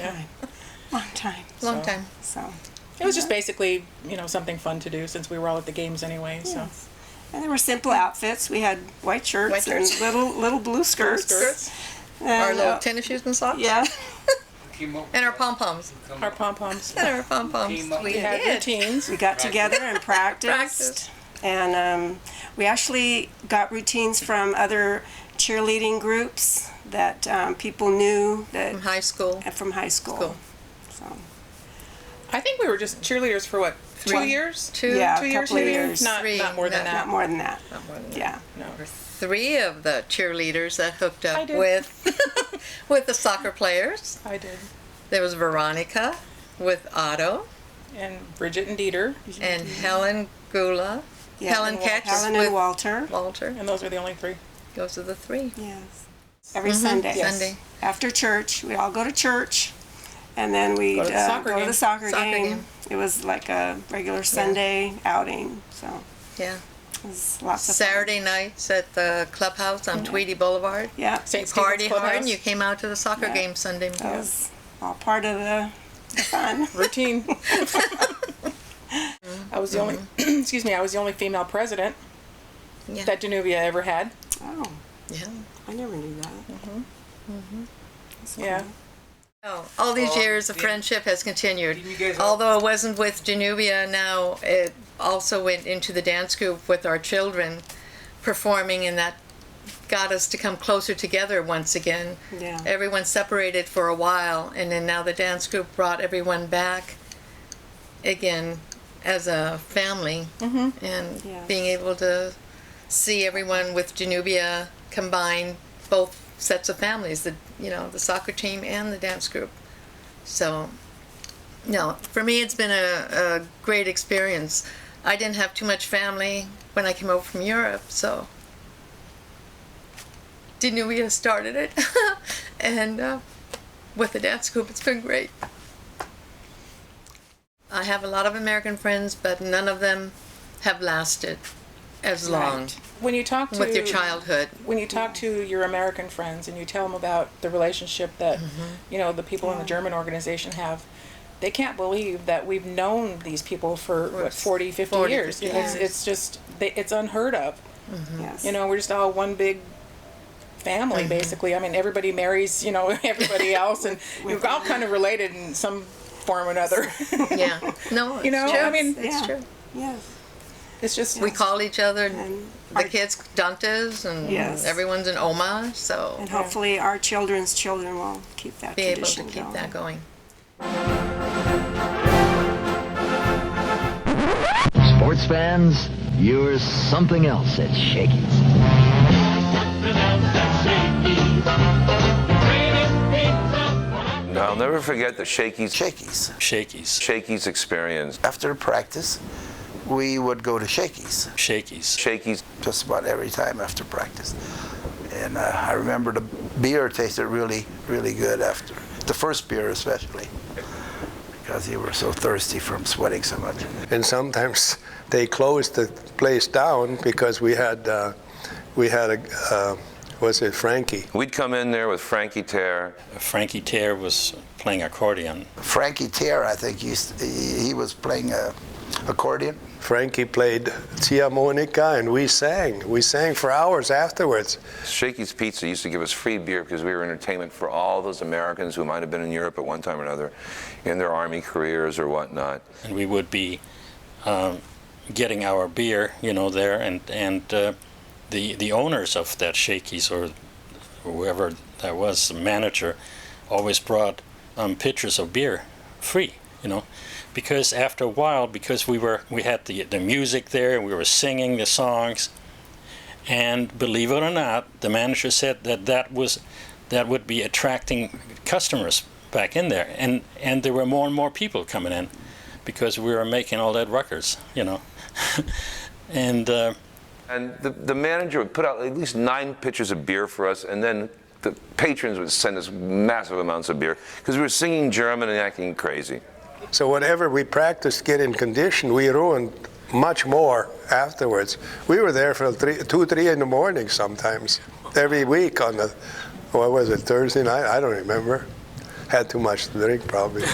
time. Long time. So it was just basically, something fun to do since we were all at the games anyway. Yes. So. And there were simple outfits. We had white shirts and little blue skirts. And, our little tennis shoes and socks. Yeah. And our pom-poms. Our pom-poms. And our pom-poms. We had routines. We got together and practiced. And we actually got routines from other cheerleading groups that people knew from high school. So I think we were just cheerleaders for 2 years? 2 years, maybe? Not more than that. Not more than that. Yeah. No. 3 of the cheerleaders that hooked up with the soccer players. I did. There was Veronica with Otto. And Bridget and Dieter. And Helen Gula. Yeah, Helen Ketch Helen with and Walter. And those are the only 3. Those are the 3. Yes. Every Sunday. Yes. Sunday. After church, we all go to church, and then we'd go to the soccer game. It was like a regular Sunday outing. So yeah, it was lots of Saturday nights at the clubhouse on Tweedy Boulevard. Yeah, St. Party hard, and you came out to the soccer game Sunday. That was all part of the Fun. Routine. I was the only, excuse me, I was the only female president that Danubia ever had. Oh. Yeah. I never knew that. Yeah. Oh, all these years of friendship has continued. Although it wasn't with Danubia, now it also went into the dance group with our children performing, and that got us to come closer together once again. Yeah. Everyone separated for a while, and then now the dance group brought everyone back again as a family, and being able to see everyone with Danubia combine both sets of families, the soccer team and the dance group. So, no, for me it's been a great experience. I didn't have too much family when I came over from Europe, so Danubia started it, and with the dance group it's been great. I have a lot of American friends, but none of them have lasted as long. When you talk to with your childhood, when you talk to your American friends and you tell them about the relationship that the people in the German organization have, they can't believe that we've known these people for 40, 50 years. It's just it's unheard of. Yes. We're just all one big family, basically. I mean, everybody marries everybody else, and you're all kind of related in some form or another. Yeah. No, it's true. I mean, it's true. Yes. It's just we call each other the kids Dantes, and everyone's an Oma. So and hopefully our children's children will keep that be able to tradition keep that going. Sports fans, you're something else at Shakey's. I'll never forget the Shakey's experience. After practice, we would go to Shakey's just about every time after practice. And I remember the beer tasted really, really good after. The first beer especially, because you were so thirsty from sweating so much. And sometimes they closed the place down because we had was it Frankie? We'd come in there with Frankie Terre. Frankie Terre was playing accordion. Frankie Terre, I think he was playing accordion. Frankie played ziehharmonika, and we sang. We sang for hours afterwards. Shakey's Pizza used to give us free beer because we were entertainment for all those Americans who might have been in Europe at one time or another in their army careers or whatnot. And we would be getting our beer, there, and the owners of that Shakey's, or whoever that was, the manager, always brought pitchers of beer free, because after a while, because we had the music there, and we were singing the songs, and believe it or not, the manager said that would be attracting customers back in there, and there were more and more people coming in because we were making all that records, and the manager would put out at least 9 pitchers of beer for us, and then the patrons would send us massive amounts of beer because we were singing German and acting crazy. So whatever we practiced to get in condition, we ruined much more afterwards. We were there for 2, 3 in the morning sometimes, every week on Thursday night? I don't remember. Had too much to drink probably.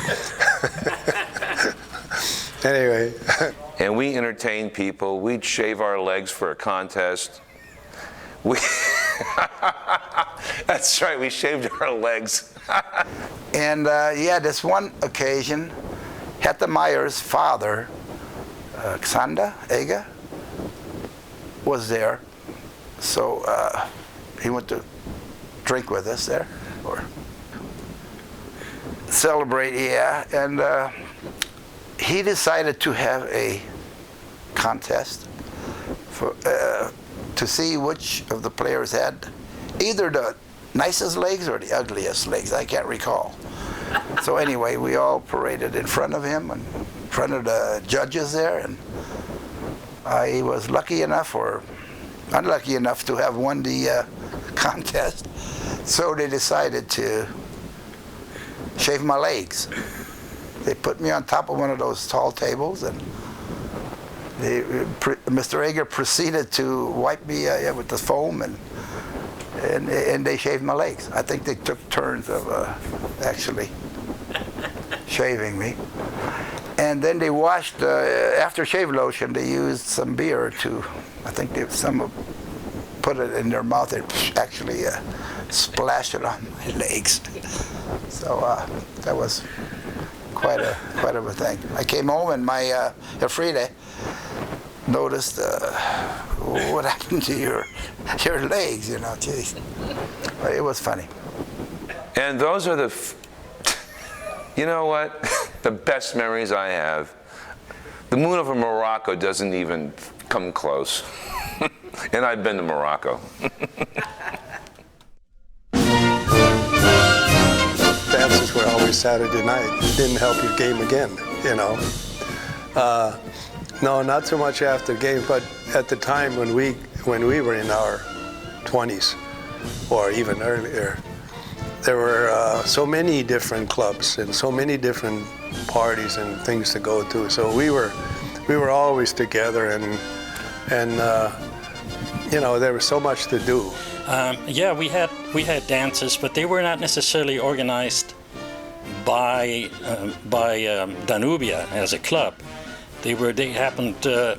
Anyway. And we entertained people. We'd shave our legs for a contest. That's right, we shaved our legs. And this one occasion, Hetta Meyer's father, Xander Eger, was there. So he went to drink with us there, or celebrate, and he decided to have a contest to see which of the players had either the nicest legs or the ugliest legs. I can't recall. So anyway, we all paraded in front of him and in front of the judges there, and I was lucky enough or unlucky enough to have won the contest. So they decided to shave my legs. They put me on top of one of those tall tables, and Mr. Eger proceeded to wipe me with the foam, and they shaved my legs. I think they took turns of actually shaving me. And then they washed, after shave lotion, they used some beer to, I think some put it in their mouth and actually splashed it on my legs. So that was quite of a thing. I came home and my Elfriede noticed what happened to your legs, you know, geez. But it was funny. And those are you know what? The best memories I have. The moon over Morocco doesn't even come close. And I've been to Morocco. Dances were always Saturday night. Didn't help your game again, you know. No, not so much after game, but at the time when we were in our 20s or even earlier, there were so many different clubs and so many different parties and things to go to. So we were always together, and you know, there was so much to do. Yeah, we had dances, but they were not necessarily organized by Danubia as a club. They happened on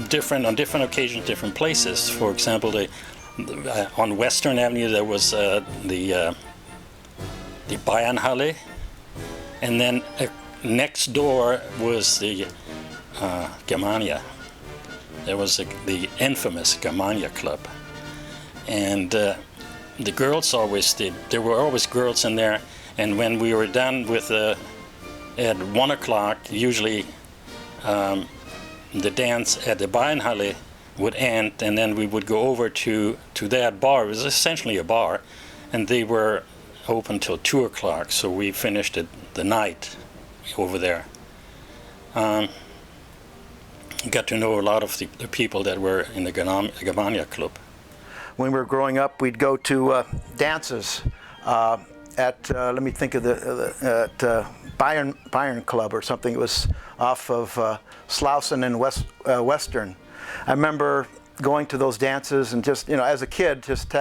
different occasions, different places. For example, on Western Avenue there was the Bayernhalle, and then next door was the Germania. There was the infamous Germania Club, and the girls always did. There were always girls in there, and when we were done with at 1 o'clock, usually the dance at the Bayernhalle would end, and then we would go over to that bar. It was essentially a bar, and they were open till 2 o'clock, so we finished the night over there. Got to know a lot of the people that were in the Germania Club. When we were growing up, we'd go to dances at, let me think of at Bayern Club or something. It was off of Slauson and Western. I remember going to those dances and just, you know, as a kid, just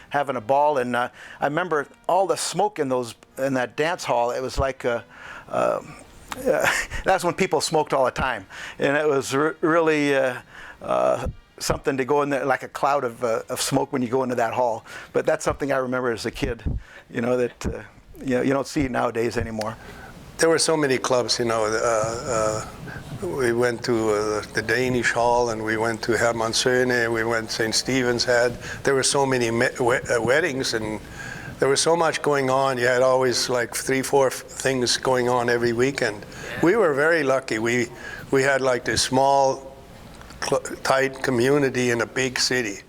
having a ball. And I remember all the smoke in that dance hall. It was like that's when people smoked all the time, and it was really something to go in there, like a cloud of smoke when you go into that hall. But that's something I remember as a kid, you know, that you don't see nowadays anymore. There were so many clubs, you know. We went to the Danish Hall, and we went to Hermann Söhne, we went St. Stephen's Head. There were so many weddings, and there was so much going on. You had always like 3-4 things going on every weekend. We were very lucky. We had like this small, tight community in a big city.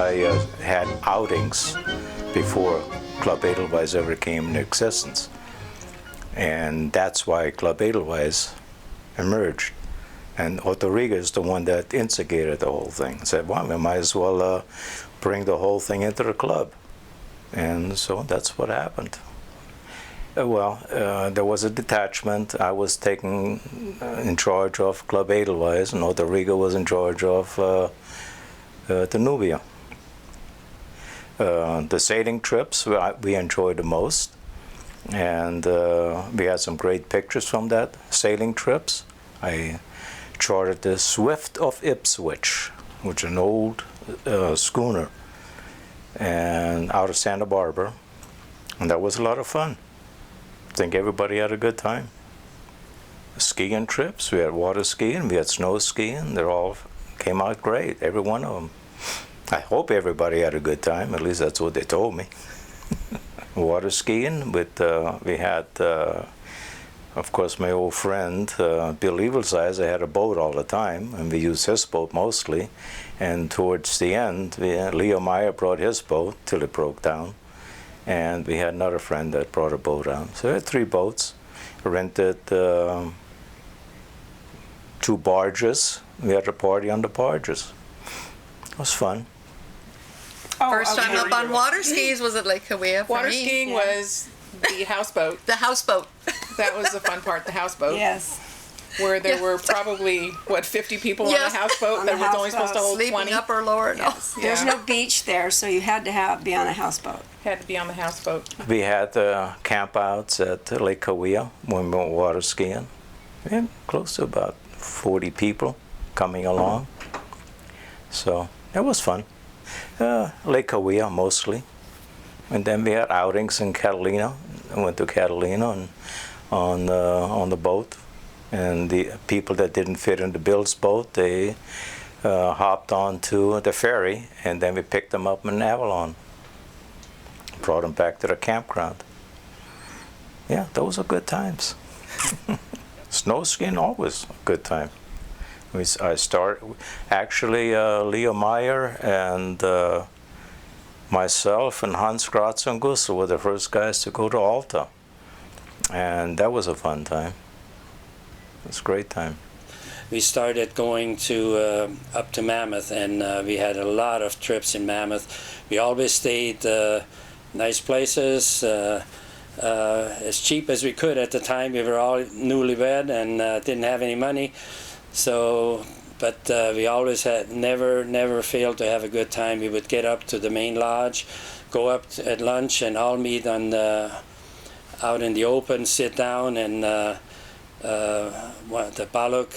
I had outings before Club Edelweiss ever came into existence. And that's why Club Edelweiss emerged. And Otto Riga is the one that instigated the whole thing. Said, well, we might as well bring the whole thing into the club. And so that's what happened. There was a detachment. I was taken in charge of Club Edelweiss, and Otto Riga was in charge of Danubia. The sailing trips we enjoyed the most, and we had some great pictures from that sailing trips. I chartered the Swift of Ipswich, which is an old schooner, and out of Santa Barbara, and that was a lot of fun. I think everybody had a good time. Skiing trips, we had water skiing, we had snow skiing. They all came out great, every one of them. I hope everybody had a good time. At least that's what they told me. Water skiing, we had, of course, my old friend Bill Evilsize. I had a boat all the time, and we used his boat mostly. And towards the end, Leo Meyer brought his boat till it broke down, and we had another friend that brought a boat down. So we had 3 boats. Rented 2 barges. We had a party on the barges. It was fun. First time up on water skis was at Lake Kaweah for Water me. skiing was the houseboat. The houseboat. That was the fun part, the houseboat. Yes. where there were probably, what, 50 people on Yes. a houseboat that was only supposed to hold Sleeping 20? up or lower. No. There's no beach there, so you had to be on a houseboat. Had to be on the houseboat. We had campouts at Lake Kauai when we went water skiing. We had close to about 40 people coming along. So that was fun. Lake Kauai mostly. And then we had outings in Catalina. I went to Catalina and on the boat. And the people that didn't fit in the Bill's boat, they hopped onto the ferry, and then we picked them up in Avalon. Brought them back to the campground. Yeah, those are good times. Snow skiing, always a good time. Actually, Leo Meyer and myself and Hans Gratzenguss were the first guys to go to Alta. And that was a fun time. It was a great time. We started going to up to Mammoth, and we had a lot of trips in Mammoth. We always stayed nice places, as cheap as we could at the time. We were all newlywed and didn't have any money, so. But we always had never failed to have a good time. We would get up to the main lodge, go up at lunch, and all meet on out in the open, sit down, and the Baluk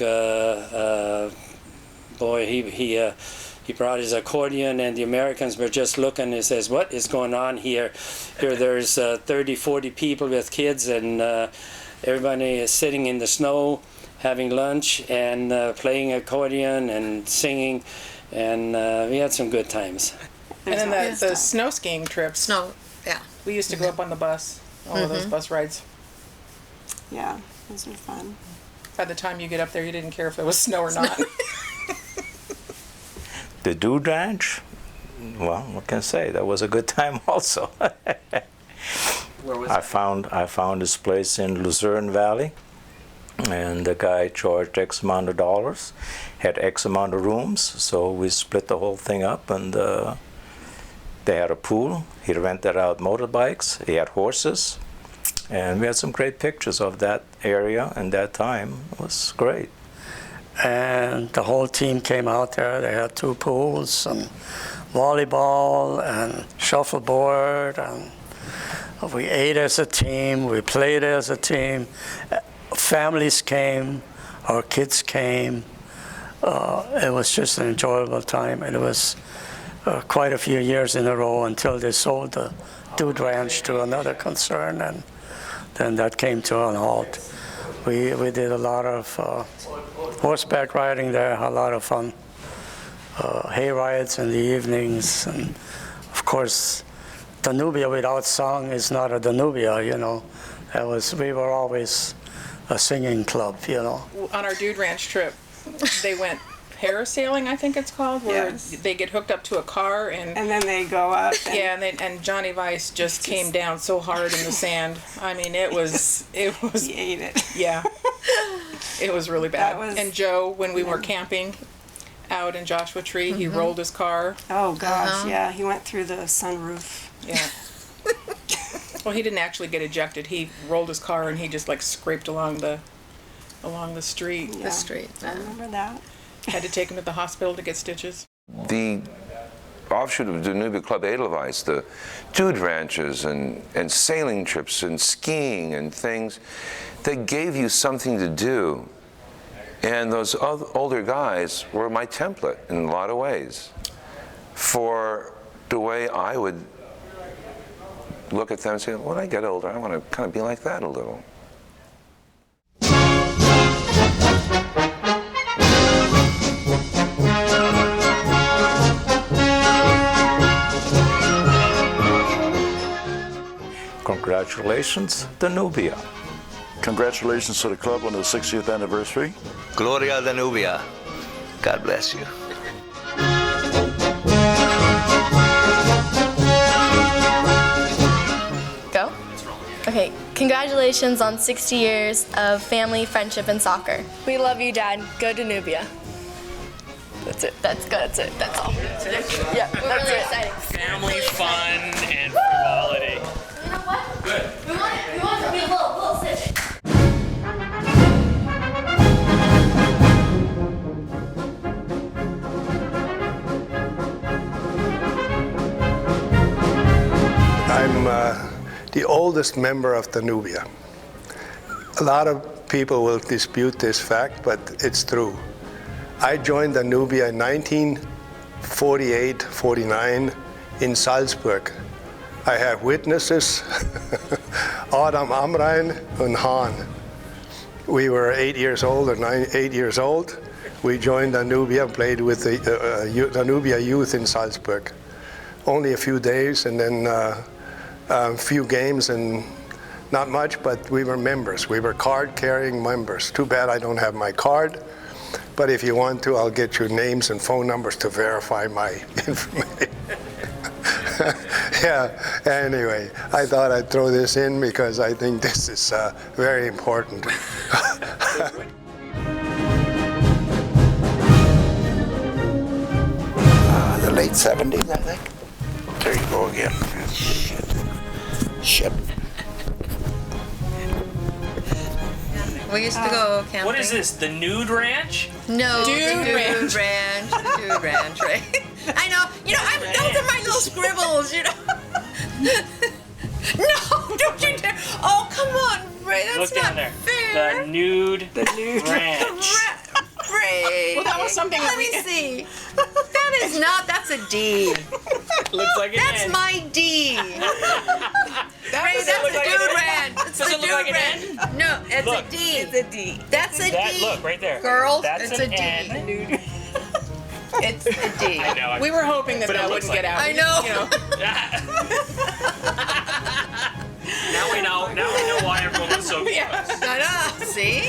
boy, he brought his accordion, and the Americans were just looking. He says, "What is going on here? There's 30, 40 people with kids, and everybody is sitting in the snow, having lunch and playing accordion and singing, and we had some good times." And then the snow skiing trips. Yeah. We used to go up on the bus, all of those bus rides. Yeah, those were fun. By the time you get up there, you didn't care if there was snow or not. The Dude Ranch, well, what can I say? That was a good time also. Where was I found this place in Luzerne Valley, and the guy charged X amount of dollars, had X amount of rooms, so we split the whole thing up, and they had a pool. He rented out motorbikes. He had horses, and we had some great pictures of that area and that time. It was great. And the whole team came out there. They had 2 pools and volleyball and shuffleboard, and we ate as a team, we played as a team. Families came, our kids came. It was just an enjoyable time, and it was quite a few years in a row until they sold the Dude Ranch to another concern, and then that came to an halt. We did a lot of horseback riding there, a lot of fun. Hay rides in the evenings, and of course, Danubia without song is not a Danubia, you know. We were always a singing club, you know. On our Dude Ranch trip, they went parasailing, I think it's called, where they get hooked up to a car and then they go up. And Johnny Weiss just came down so hard in the sand. I mean, it was. He ate it. Yeah, it was really bad. That was- and Joe, when we were camping out in Joshua Tree, he rolled his car. Oh gosh, yeah, he went through the sunroof. Yeah. Well, he didn't actually get ejected. He rolled his car and he just like scraped along the street. Yeah. I remember that. Had to take him to the hospital to get stitches. The offshoot of Danube Club Edelweiss, the dude ranches and sailing trips and skiing and things, they gave you something to do. And those older guys were my template in a lot of ways for the way I would look at them and say, when I get older, I want to kind of be like that a little. Congratulations, Danubia. Congratulations to the club on the 60th anniversary. Gloria Danubia. God bless you. Go? Okay, congratulations on 60 years of family, friendship, and soccer. We love you, Dad. Go Danubia. That's it. That's good. That's it. That's all. Yeah, that's really exciting. Family, fun, and frivolity. You know what? Good. We want to be a little civic. I'm the oldest member of Danubia. A lot of people will dispute this fact, but it's true. I joined Danubia in 1948-49 in Salzburg. I have witnesses, Adam Amrein and Han. We were 8 years old or 8 years old. We joined Danubia and played with the Danubia youth in Salzburg. Only a few days and then a few games and not much, but we were members. We were card-carrying members. Too bad I don't have my card, but if you want to, I'll get your names and phone numbers to verify my information. Yeah, anyway, I thought I'd throw this in because I think this is very important. The late 70s, I think. There you go again. Shit. We used to go camping. What is this? The Nude Ranch? No, Dude the Dude Ranch. Ranch. The Dude Ranch, right? I know. You know, those are my little scribbles, you know. No, don't you dare. Oh, come on, Ray. That's Look down not there. fair. The Nude Ranch. Ray. Well, that was something Let me see. That is not. That's a D. Looks like an That's N. my D. Ray, that's look the like Dude an N? Ranch. It's Does the it look Dude like an Ranch. N? No, it's Look. a D. It's a D. That's a That, D. look, right there. Girls, That's it's an a D. N. It's a D. I know. We were hoping that But it that looks wouldn't like get out. I know. You know. Now we know why everyone was so close. I know. See?